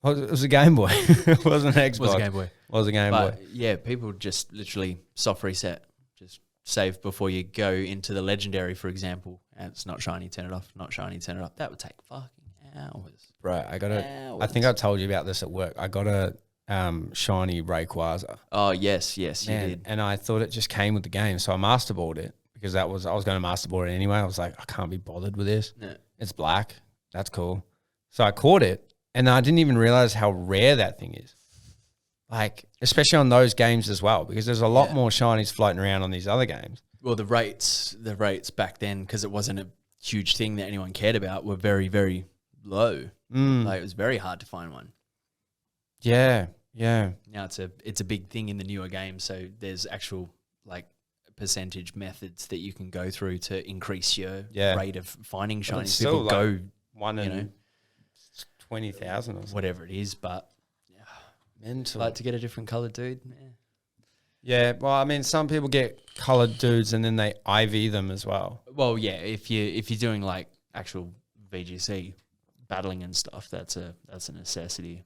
it was a Game Boy. It wasn't an Xbox. It was a Game Boy. It was a Game Boy. Yeah, people just literally soft reset. Just save before you go into the Legendary, for example. And it's not shiny, turn it off. Not shiny, turn it off. That would take fucking hours. Bro, I think I told you about this at work. I got a shiny Rayquaza. Oh, yes, you did. And I thought it just came with the game, so I masterboarded it because I was going to masterboard it anyway. I was like, I can't be bothered with this. No. It's black. That's cool. So I caught it, and I didn't even realize how rare that thing is. Like, especially on those games as well, because there's a lot more shinies floating around on these other games. Well, the rates back then, because it wasn't a huge thing that anyone cared about, were very, very low. Like, it was very hard to find one. Yeah. Now it's a big thing in the newer games, so there's actual, like, percentage methods that you can go through to increase your rate of finding shinies. People like go 1 in 20,000 or something. Whatever it is, but mental. Like to get a different coloured dude. Yeah, well, I mean, some people get coloured dudes and then they IV them as well. Well, yeah, if you're doing like actual VGC battling and stuff, that's a necessity.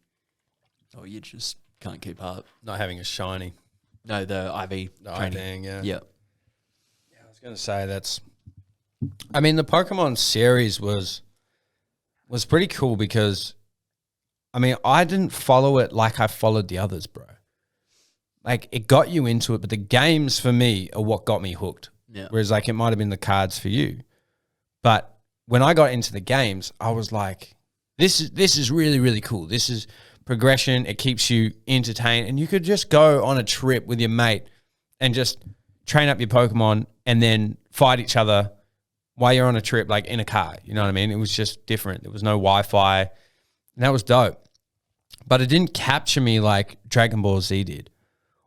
Or you just can't keep up. Not having a shiny. No, the IV training. Yeah. Yeah. I was going to say I mean, the Pokemon series was pretty cool because, I mean, I didn't follow it like I followed the others, bro. Like, it got you into it, but the games for me are what got me hooked. Yeah. Whereas, like, it might have been the cards for you. But when I got into the games, I was like, this is really, really cool. This is progression. It keeps you entertained. And you could just go on a trip with your mate and just train up your Pokemon and then fight each other while you're on a trip, like in a car. You know what I mean? It was just different. There was no Wi-Fi. And that was dope. But it didn't capture me like Dragon Ball Z did.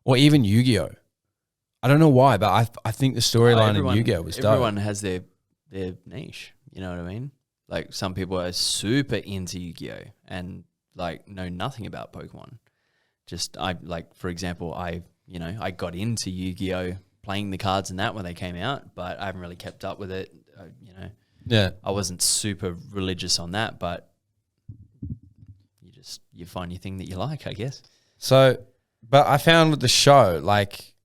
Or even Yu-Gi-Oh! I don't know why, but I think the storyline in Yu-Gi-Oh! Was dope. Everyone has their niche, you know what I mean? Like some people are super into Yu-Gi-Oh! And like know nothing about Pokemon. For example, I got into Yu-Gi-Oh! Playing the cards and that when they came out, but I haven't really kept up with it, Yeah. I wasn't super religious on that, but you find your thing that you like, I guess. So... But I found with the show, like,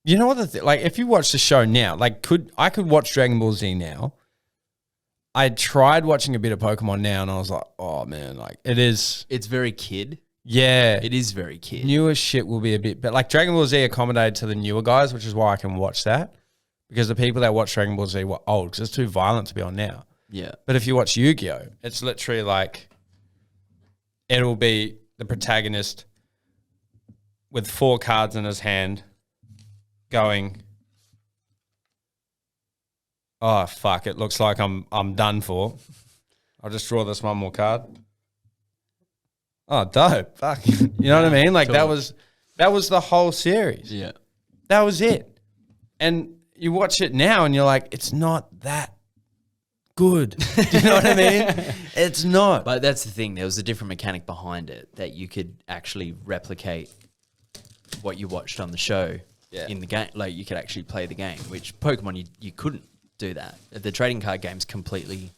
you know what like if you watch the show now, like I could watch Dragon Ball Z now. I tried watching a bit of Pokemon now and I was like, oh man, like it's very kid. Yeah. It is very kid. Newer shit will be a bit, but like Dragon Ball Z accommodated to the newer guys, which is why I can watch that. Because the people that watch Dragon Ball Z were old because it's too violent to be on now. Yeah. But if you watch Yu-Gi-Oh, it's literally like, it'll be the protagonist with 4 cards in his hand going, oh, fuck, it looks like I'm done for. I'll just draw this one more card. Oh, dope. Fuck. You know what I mean? Like, that was the whole series. Yeah. That was it. And you watch it now and you're like, it's not that good. Do you know what I mean? It's not. But that's the thing. There was a different mechanic behind it that you could actually replicate what you watched on the show in the game. Like you could actually play the game, which Pokemon you couldn't do that. The trading card game's completely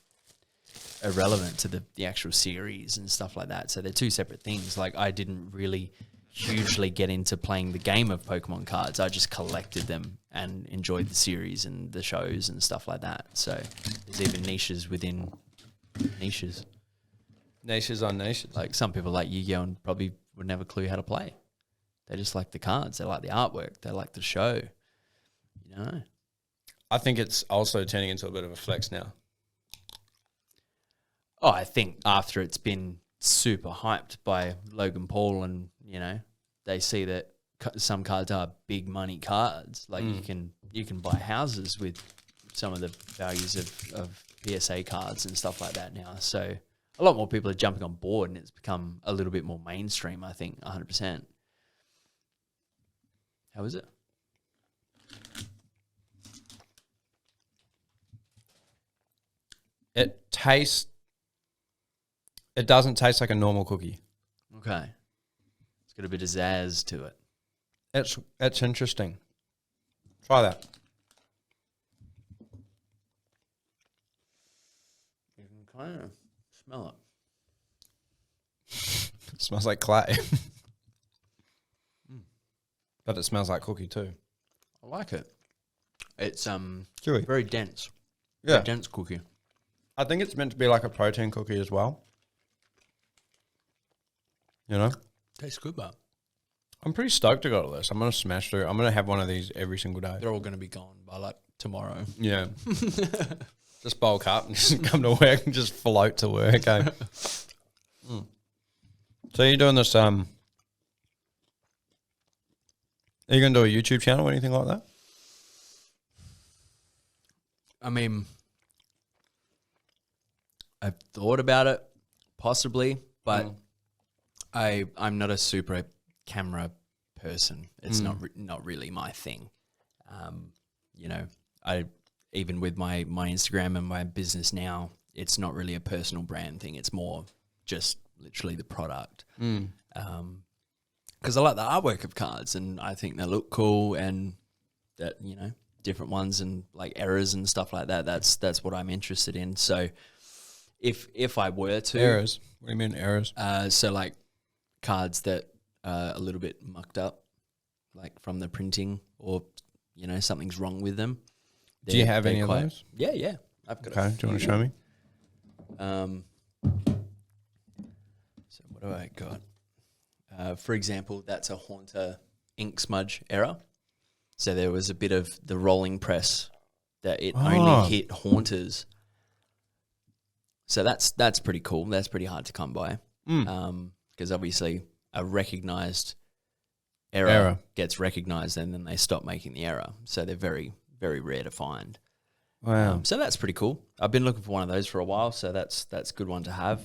irrelevant to the actual series and stuff like that. So they're two separate things. Like I didn't really hugely get into playing the game of Pokemon cards. I just collected them and enjoyed the series and the shows and stuff like that. So there's even niches within niches. Niches on niches. Like some people like Yu-Gi-Oh! And probably would never clue how to play. They just like the cards. They like the artwork. They like the show. You know? I think it's also turning into a bit of a flex now. Oh, I think after it's been super hyped by Logan Paul and, they see that some cards are big money cards. Like you can buy houses with some of the values of PSA cards and stuff like that now. So a lot more people are jumping on board and it's become a little bit more mainstream, I think, 100%. How is it? It doesn't taste like a normal cookie. Okay. It's got a bit of zazz to it. It's interesting. Try that. You can kind of smell it. It smells like clay. But it smells like cookie too. I like it. It's chewy. Very dense. Yeah. Very dense cookie. I think it's meant to be like a protein cookie as well. You know? Tastes good, but I'm pretty stoked to go to this. I'm going to smash through. I'm going to have one of these every single day. they're all going to be gone by like tomorrow. Yeah. Just bulk up and just come to work and just float to work. Eh? So you're doing this, are you going to do a YouTube channel or anything like that? I mean, I've thought about it, possibly, but I'm not a super camera person. It's not really my thing. You know, I even with my Instagram and my business now, it's not really a personal brand thing. It's more just literally the product. Because I like the artwork of cards and I think they look cool and that, you know, different ones and like errors and stuff like that. That's what I'm interested in. So if I were to errors, what do you mean errors? So like cards that are a little bit mucked up, like from the printing, or you know something's wrong with them. Do you have any of those? Yeah. I've got. Okay. Do you want to show me? So what do I got? For example, that's a Haunter ink smudge error. So there was a bit of the rolling press that it only hit Haunters. So that's pretty cool. That's pretty hard to come by. Because obviously a recognized error gets recognized and then they stop making the error. So they're very, very rare to find. Wow. So that's pretty cool. I've been looking for one of those for a while, so that's a good one to have.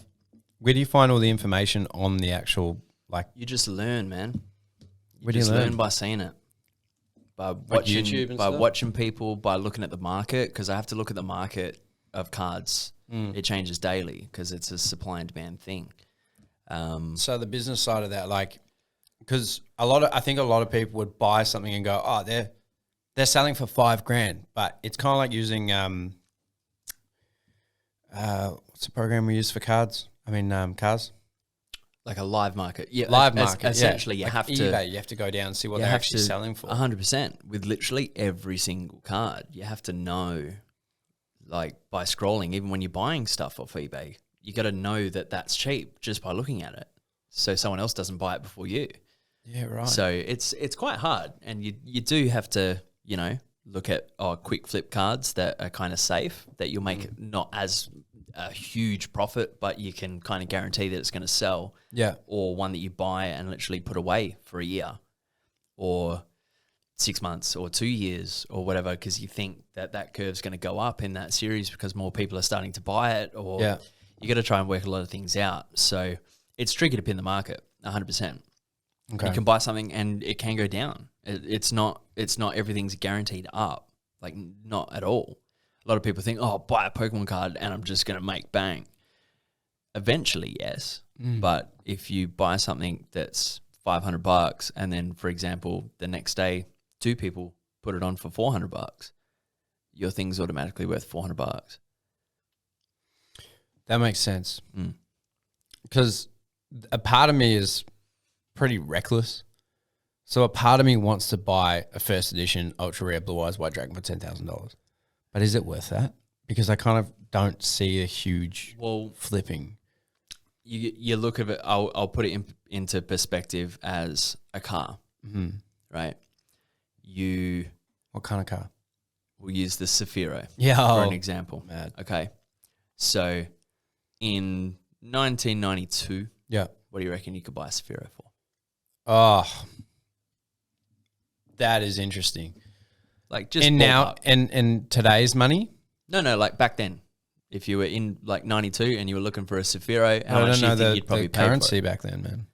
Where do you find all the information on the actual, like... You just learn, man. Where do you learn? By seeing it. By watching YouTube and stuff? Watching people, by looking at the market, because I have to look at the market of cards. It changes daily because it's a supply and demand thing. So the business side of that, like, because I think a lot of people would buy something and go, oh, they're selling for $5,000, but it's kind of like using what's the program we use for cards? I mean, cars. Like a live market. Yeah, live market. Essentially, you like have eBay, to. You have to go down and see what they're actually selling for. 100% with literally every single card. You have to know, like by scrolling, even when you're buying stuff off eBay, you got to know that that's cheap just by looking at it, so someone else doesn't buy it before you. Yeah, right. So it's quite hard, and you do have to, you know, look at quick flip cards that are kind of safe, that you'll make not as a huge profit, but you can kind of guarantee that it's going to sell. Yeah. Or one that you buy and literally put away for a year or 6 months or 2 years or whatever, because you think that curve's going to go up in that series because more people are starting to buy it, or you got to try and work a lot of things out. So it's tricky to pin the market 100%. Okay. You can buy something and it can go down. It's not everything's guaranteed up, like not at all. A lot of people think, oh, buy a Pokemon card and I'm just going to make bang. Eventually, yes. But if you buy something that's $500 and then, for example, the next day, 2 people put it on for $400, your thing's automatically worth $400. That makes sense. Because a part of me is pretty reckless. So a part of me wants to buy a first edition Ultra Rare Blue Eyes White Dragon for $10,000. But is it worth that? Because I kind of don't see a huge flipping. You look at it, I'll put it into perspective as a car, right? What kind of car? We'll use the Safiro for an example. Mad. Okay. So in 1992, what do you reckon you could buy a Safiro for? Oh, that is interesting. Like just in now in today's money? No, like back then. If you were in like 92 and you were looking for a Safiro, how much do you think you'd probably pay for it? Currency back then, man.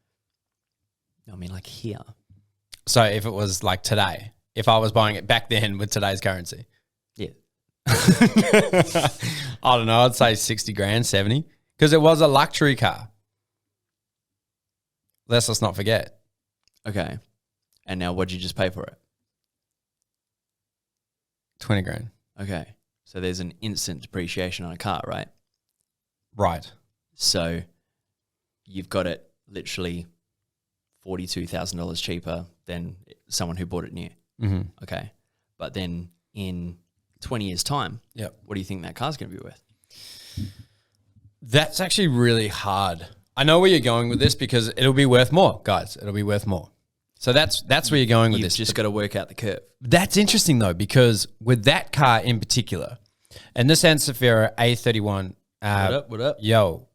I mean, like here. So if it was like today, if I was buying it back then with today's currency. Yeah. I don't know. I'd say 60 grand, 70. Because it was a luxury car. Let's not forget. Okay. And now what'd you just pay for it? 20 grand. Okay. So there's an instant depreciation on a car, right? Right. So you've got it literally $42,000 cheaper than someone who bought it new. Okay. But then in 20 years' time, what do you think that car's going to be worth? That's actually really hard. I know where you're going with this because it'll be worth more, guys. It'll be worth more. So that's where you're going with this. You've just got to work out the curve. That's interesting though, because with that car in particular, and this Safira A31. What up? Yo,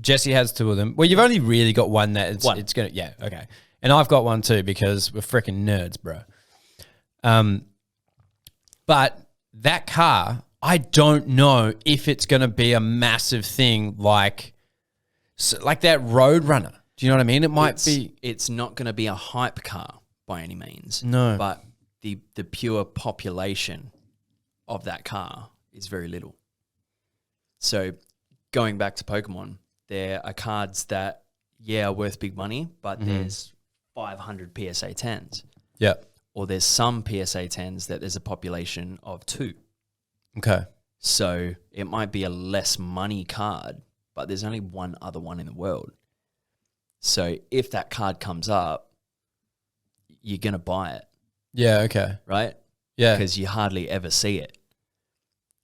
Jesse has 2 of them. Well, you've only really got one that it's going to, okay. And I've got one too because we're freaking nerds, bro. But that car, I don't know if it's going to be a massive thing like that Roadrunner. Do you know what I mean? It might be. It's not going to be a hype car by any means. No. But the pure population of that car is very little. So going back to Pokemon, there are cards that, are worth big money, but there's 500 PSA 10s. Yeah. Or there's some PSA 10s that there's a population of 2. Okay. So it might be a less money card, but there's only one other one in the world. So if that card comes up, you're going to buy it. Yeah, okay. Right? Yeah. Because you hardly ever see it.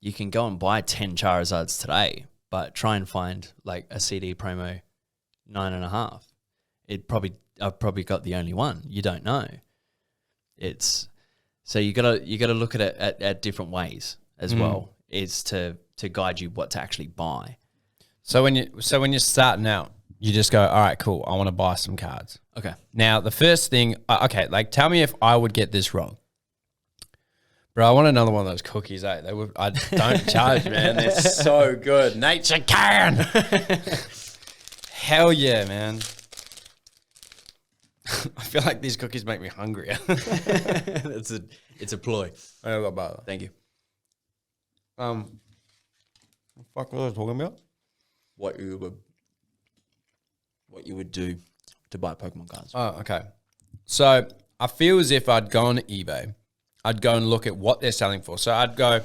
You can go and buy 10 Charizards today, but try and find like a CD promo 9.5. I've probably got the only one. You don't know. So you gotta look at it at different ways as well, is to guide you what to actually buy. So when you're starting out, you just go, all right, cool, I want to buy some cards. Okay. Now the first thing, like tell me if I would get this wrong. Bro, I want another one of those cookies, eh? I don't charge, man. They're so good. Nature can. Hell yeah, man. I feel like these cookies make me hungrier. It's a ploy. I got butter. Thank you. What the fuck was I talking about? What you would do to buy Pokemon cards. Oh, okay. So I feel as if I'd go on eBay. I'd go and look at what they're selling for. So I'd go,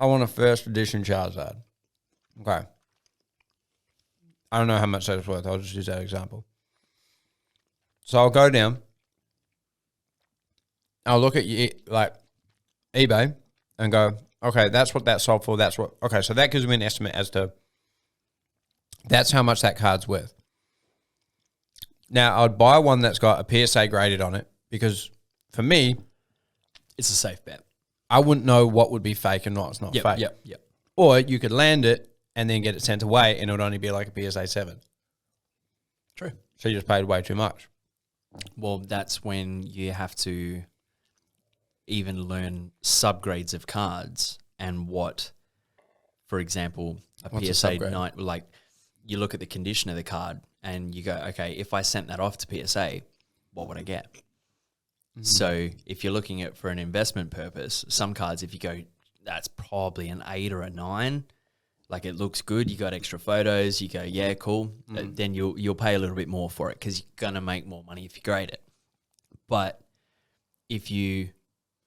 I want a first edition Charizard. Okay. I don't know how much that's worth. I'll just use that example. So I'll go down. I'll look at like eBay and go, okay, that's what that sold for. Okay, so that gives me an estimate as to that's how much that card's worth. Now, I'd buy one that's got a PSA graded on it because for me, it's a safe bet. I wouldn't know what would be fake and what's not fake. Yep. Or you could land it and then get it sent away and it would only be like a PSA 7. True. So you just paid way too much. Well, that's when you have to even learn subgrades of cards and what, for example, What's a PSA subgrade? 9, like you look at the condition of the card and you go, okay, if I sent that off to PSA, what would I get? Mm-hmm. So if you're looking at for an investment purpose, some cards, if you go, that's probably an 8 or a 9, like it looks good, you got extra photos, you go, yeah, cool, then you'll pay a little bit more for it because you're going to make more money if you grade it. But if you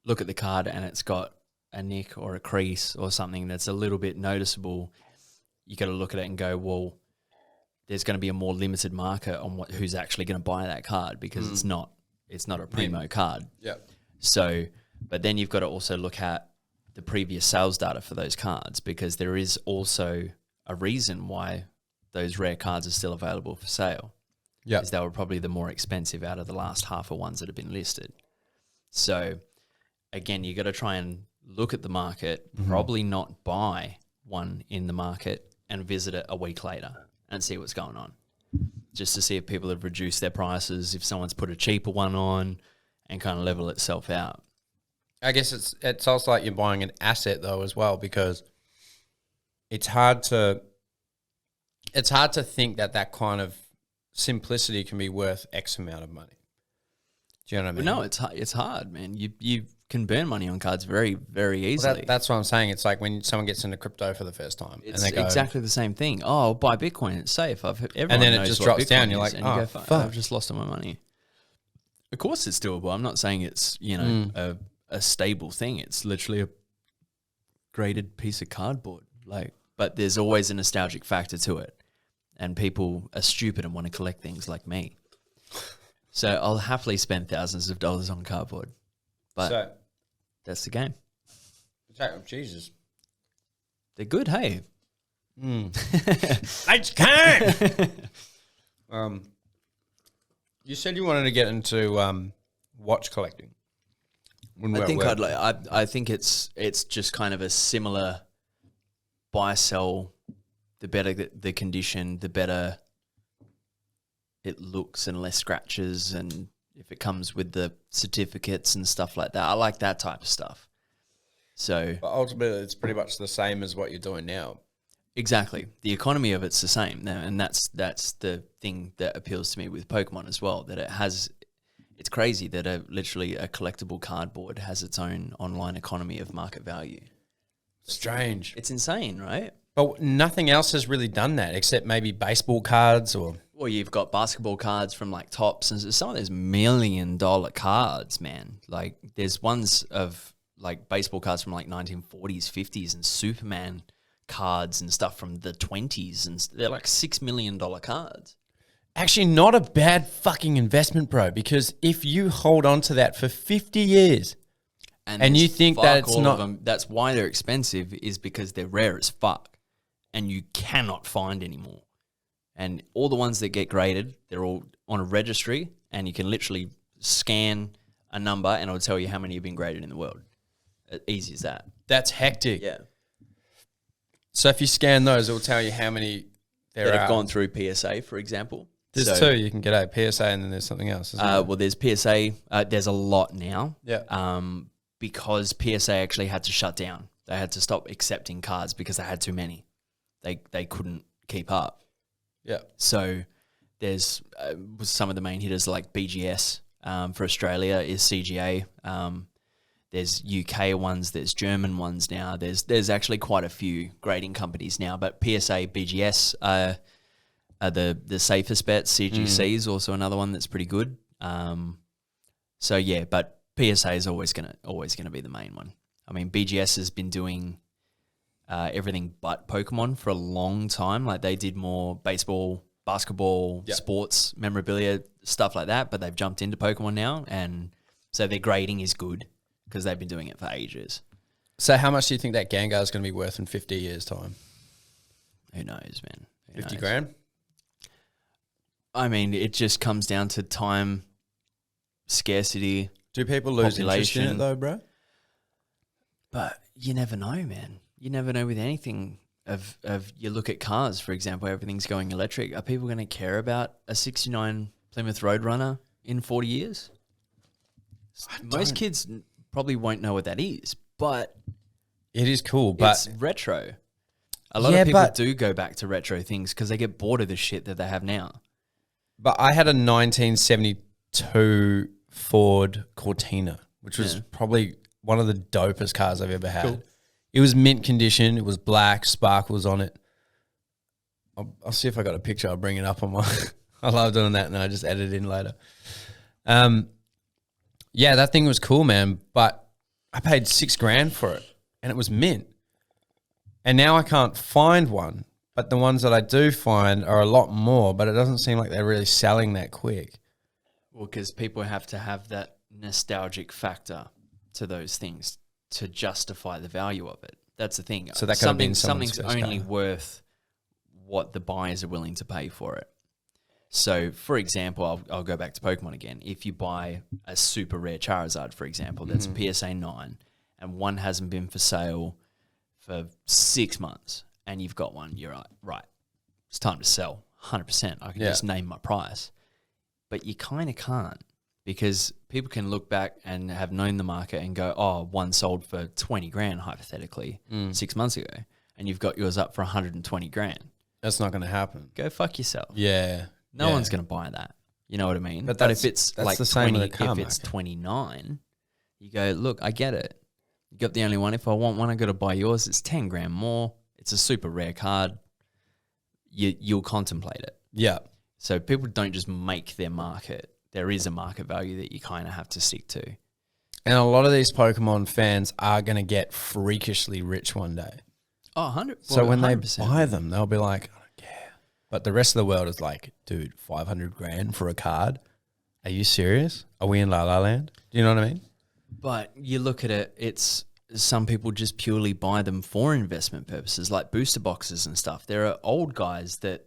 look at the card and it's got a nick or a crease or something that's a little bit noticeable, you got to look at it and go, well, there's going to be a more limited market on who's actually going to buy that card because it's not a primo card. Yeah. So, but then you've got to also look at the previous sales data for those cards because there is also a reason why those rare cards are still available for sale. Yeah. Because they were probably the more expensive out of the last half of ones that have been listed. So again, you got to try and look at the market, probably not buy one in the market and visit it a week later and see what's going on. Just to see if people have reduced their prices, if someone's put a cheaper one on and kind of level itself out. I guess it's also like you're buying an asset though as well because it's hard to think that kind of simplicity can be worth X amount of money. Do you know what I mean? No, it's hard, man. You can burn money on cards very, very easily. Well, that's what I'm saying. It's like when someone gets into crypto for the first time. It's and they go, exactly the same thing. Oh, I'll buy Bitcoin. It's safe. Everyone and then it knows just what drops Bitcoin down. You're is, like, and you go, fuck. I've just lost all my money. Of course it's doable. I'm not saying it's, a stable thing. It's literally a graded piece of cardboard. But there's always a nostalgic factor to it. And people are stupid and want to collect things like me. So I'll happily spend thousands of dollars on cardboard. But that's the game. Jesus. They're good, hey? I can't. You said you wanted to get into watch collecting. I think it's just kind of a similar buy sell. The better the condition, the better it looks and less scratches, and if it comes with the certificates and stuff like that, I like that type of stuff. So, but ultimately, it's pretty much the same as what you're doing now. Exactly, the economy of it's the same, and that's the thing that appeals to me with Pokemon as well. That It's crazy that literally a collectible cardboard has its own online economy of market value. Strange. It's insane, right? But nothing else has really done that except maybe baseball cards or... Well, you've got basketball cards from like Topps and some of those $1 million cards, man. Like there's ones of like baseball cards from like 1940s, 50s and Superman cards and stuff from the 20s. And they're like $6 million cards. Actually, not a bad fucking investment, bro, because if you hold on to that for 50 years and you think that it's not... Them, that's why they're expensive, is because they're rare as fuck and you cannot find anymore. And all the ones that get graded, they're all on a registry and you can literally scan a number and it'll tell you how many have been graded in the world. Easy as that. That's hectic. Yeah. So if you scan those, it'll tell you how many there that have gone through PSA, for example. There's two. You can get a PSA and then there's something else, isn't there? Well, there's PSA. There's a lot now. Yeah. Because PSA actually had to shut down. They had to stop accepting cards because they had too many. They couldn't keep up. Yeah. So there's some of the main hitters like BGS for Australia is CGA. There's UK ones. There's German ones now. There's actually quite a few grading companies now. But PSA, BGS are the safest bets. CGC is also another one that's pretty good. So yeah, but PSA is always gonna be the main one. I mean, BGS has been doing everything but Pokemon for a long time. Like they did more baseball, basketball, sports memorabilia, stuff like that, but they've jumped into Pokemon now, and so their grading is good because they've been doing it for ages. So how much do you think that Gengar is going to be worth in 50 years' time? Who knows, man? 50 grand? I mean, it just comes down to time, scarcity. Do people lose interest in it though, bro? But you never know, man. You never know with anything. You look at cars, for example, everything's going electric. Are people going to care about a 69 Plymouth Roadrunner in 40 years? Most kids probably won't know what that is, but it is cool. But it's retro. A lot of people do go back to retro things because they get bored of the shit that they have now. But I had a 1972 Ford Cortina, which was probably one of the dopest cars I've ever had. Cool. It was mint condition. It was black, sparkles on it. I'll see if I got a picture. I'll bring it up on my... I love doing that, and I just edit it in later. Yeah, that thing was cool, man, but I paid $6,000 for it, and it was mint. And now I can't find one, but the ones that I do find are a lot more, but it doesn't seem like they're really selling that quick. Well, because people have to have that nostalgic factor to those things to justify the value of it. That's the thing. So that something's only worth what the buyers are willing to pay for it. So, for example, I'll go back to Pokemon again. If you buy a super rare Charizard, for example, that's a PSA 9, and one hasn't been for sale for 6 months, and you've got one, you're like, right, it's time to sell, 100%. I can just name my price. But you kind of can't, because people can look back and have known the market and go, oh, one sold for 20 grand, hypothetically, 6 months ago, and you've got yours up for 120 grand. That's not going to happen. Go fuck yourself. Yeah. No one's going to buy that. You know what I mean? But if it's like the same 20, with the car if it's market. 29, you go, look, I get it. You got the only one. If I want one, I got to buy yours. It's 10 grand more. It's a super rare card. You'll contemplate it. Yeah. So people don't just make their market. There is a market value that you kind of have to stick to. And a lot of these Pokemon fans are going to get freakishly rich one day. Oh, 100%. So when 100%. they buy them, they'll be like, I don't care. But the rest of the world is like, dude, 500 grand for a card? Are you serious? Are we in La La Land? Do you know what I mean? But you look at it, it's some people just purely buy them for investment purposes, like booster boxes and stuff. There are old guys that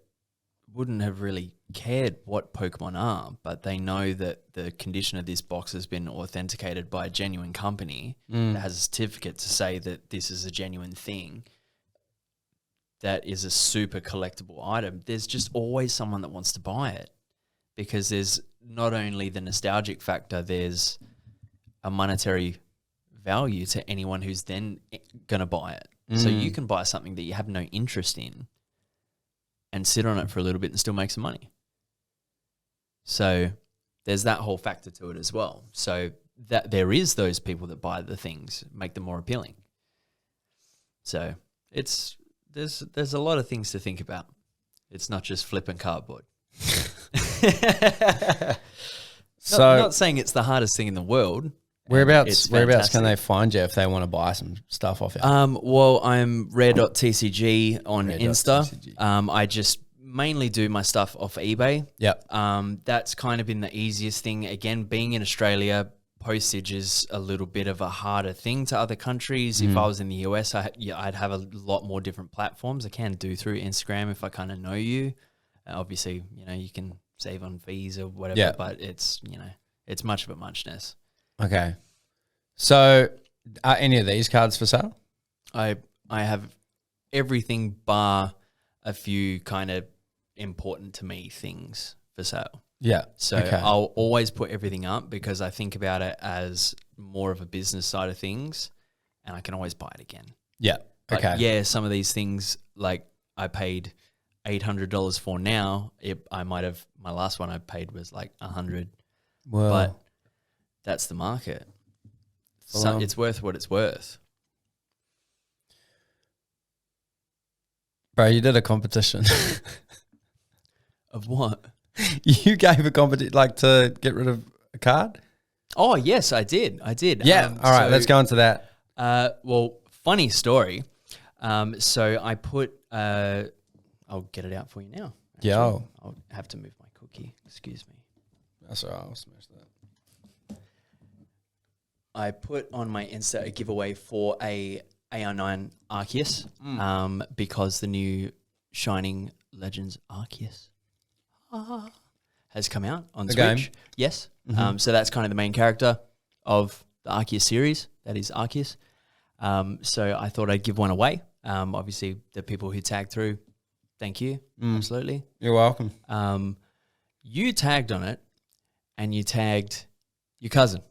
wouldn't have really cared what Pokemon are, but they know that the condition of this box has been authenticated by a genuine company that has a certificate to say that this is a genuine thing. That is a super collectible item. There's just always someone that wants to buy it because there's not only the nostalgic factor, there's a monetary value to anyone who's then going to buy it. So you can buy something that you have no interest in and sit on it for a little bit and still make some money. So there's that whole factor to it as well. So that there is those people that buy the things, make them more appealing. So there's a lot of things to think about. It's not just flipping cardboard. Not saying it's the hardest thing in the world. Whereabouts can they find you if they want to buy some stuff off you? Well, I'm rare.tcg on Insta. I just mainly do my stuff off eBay. Yep. That's kind of been the easiest thing. Again, being in Australia, postage is a little bit of a harder thing to other countries. If I was in the US, I'd have a lot more different platforms. I can do through Instagram if I kind of know you. Obviously, you can save on fees or whatever, but it's much of a muchness. Okay. So are any of these cards for sale? I have everything bar a few kind of important to me things for sale. Yeah. So I'll always put everything up because I think about it as more of a business side of things, and I can always buy it again. Yeah. Okay. Yeah, some of these things like I paid $800 for now. My last one I paid was like $100. Well, but that's the market. So it's worth what it's worth. Bro, you did a competition. Of what? You gave a competition like to get rid of a card? Oh, yes, I did. Yeah. All right, let's go into that. Well, funny story. So I put I'll get it out for you now. Actually. Yeah. I'll have to move my cookie. Excuse me. That's all right. I'll smash that. I put on my Insta a giveaway for a AR9 Arceus because the new Shining Legends Arceus has come out on Switch. Game. Yes. So that's kind of the main character of the Arceus series. That is Arceus. So I thought I'd give one away. Obviously, the people who tagged through, thank you. Absolutely. You're welcome. You tagged on it, and you tagged your cousin.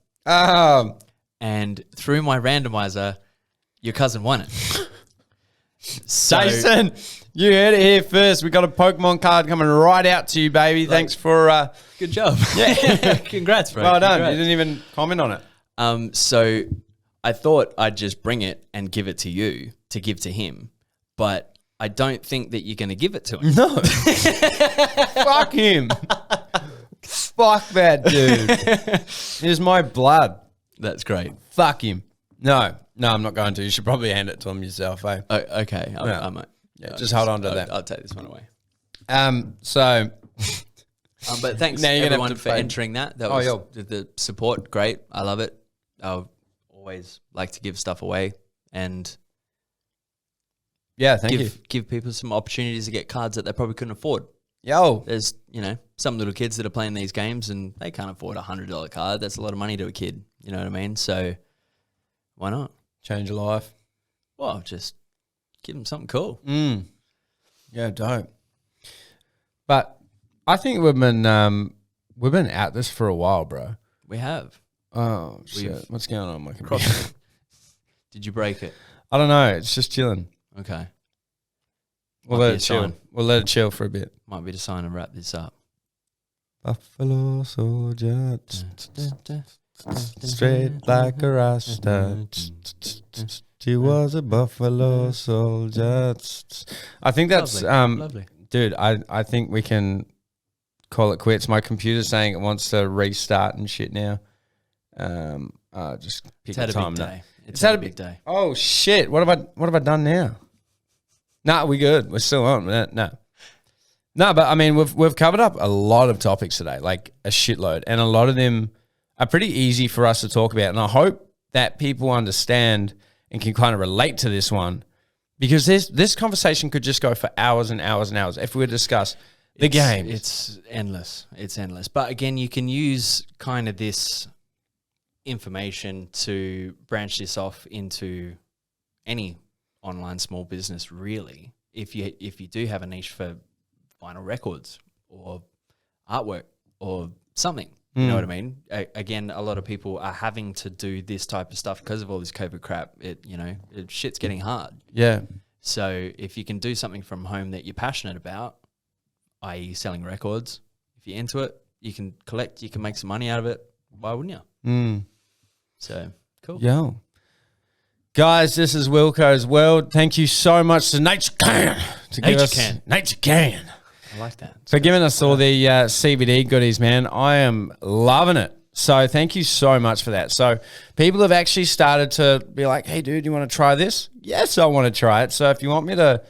And through my randomizer, your cousin won it. So, Jason, you heard it here first. We got a Pokemon card coming right out to you, baby. Thanks for... good job. Yeah. Congrats, bro. Well done. Congrats. You didn't even comment on it. So I thought I'd just bring it and give it to you to give to him. But I don't think that you're going to give it to him. No. Fuck him. Fuck that dude. He's my blood. That's great. Fuck him. No, I'm not going to. You should probably hand it to him yourself, eh? Oh, okay. I might. Yeah, just hold on to that. I'll take this one away. But thanks everyone for entering that. That was the support. Great. I love it. I'll always like to give stuff away and give people some opportunities to get cards that they probably couldn't afford. There's, some little kids that are playing these games and they can't afford a $100 card. That's a lot of money to a kid. You know what I mean? So why not? Change your life. Well, just give them something cool. Yeah, dope. But I think we've been at this for a while, bro. We have. Oh, shit. What's going on, my computer? Did you break it? I don't know. It's just chilling. Okay. We'll let it chill. We'll let it chill for a bit. Might be the sign to wrap this up. Buffalo soldier, straight like a rasta. She was a buffalo soldier. I think that's lovely. Dude, I think we can call it quits. My computer's saying it wants to restart and shit now. Just pick it's had the time a big now. day. It's had a big day. Oh shit! What have I done now? Nah, we good. We're still on. No, but I mean we've covered up a lot of topics today, like a shitload, and a lot of them are pretty easy for us to talk about. And I hope that people understand and can kind of relate to this one, because this conversation could just go for hours and hours and hours if we were to discuss the game. It's endless. It's endless. But again, you can use kind of this information to branch this off into any online small business, really. If you do have a niche for vinyl records or artwork or something, you know what I mean? Again, a lot of people are having to do this type of stuff because of all this COVID crap. Shit's getting hard. Yeah. So if you can do something from home that you're passionate about, i.e. selling records, if you're into it, you can collect, you can make some money out of it. Why wouldn't you? So cool. Yo. Guys, this is Wilkoz Wolrd. Thank you so much to Nature Can. Nature Can. I like that. For giving us all the CBD goodies, man. I am loving it. So thank you so much for that. So people have actually started to be like, hey, dude, you want to try this? Yes, I want to try it. So if you want me to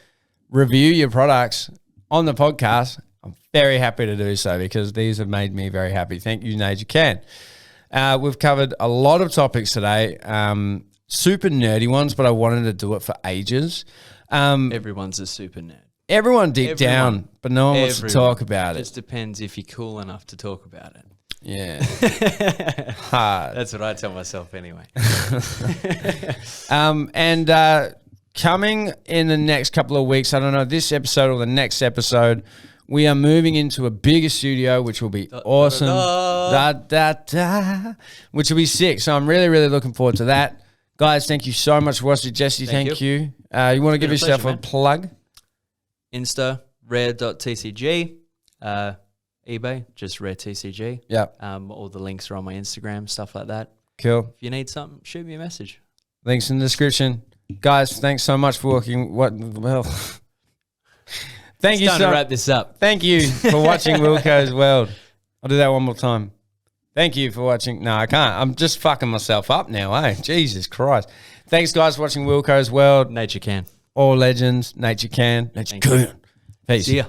review your products on the podcast, I'm very happy to do so because these have made me very happy. Thank you, Nature Can. We've covered a lot of topics today, super nerdy ones, but I wanted to do it for ages. Everyone's a super nerd. Everyone deep down, but no one wants to talk about it. It just depends if you're cool enough to talk about it. Yeah. Hard. That's what I tell myself anyway. And coming in the next couple of weeks, I don't know, this episode or the next episode, we are moving into a bigger studio, which will be awesome. Which will be sick. So I'm really, really looking forward to that. Guys, thank you so much for watching. Jesse, thank you. You want to give yourself a plug? Insta, rare.tcg. eBay, just rare.tcg. Yeah. All the links are on my Instagram, stuff like that. Cool. If you need something, shoot me a message. Links in the description. Guys, thanks so much for working. Thank you time to wrap this up. Thank you for watching Wilkoz Wolrd. I'll do that one more time. Thank you for watching. No, I can't. I'm just fucking myself up now, eh? Jesus Christ. Thanks, guys, for watching Wilkoz Wolrd. Nature Can. All legends. Nature Can. Nature Can. Peace. See ya.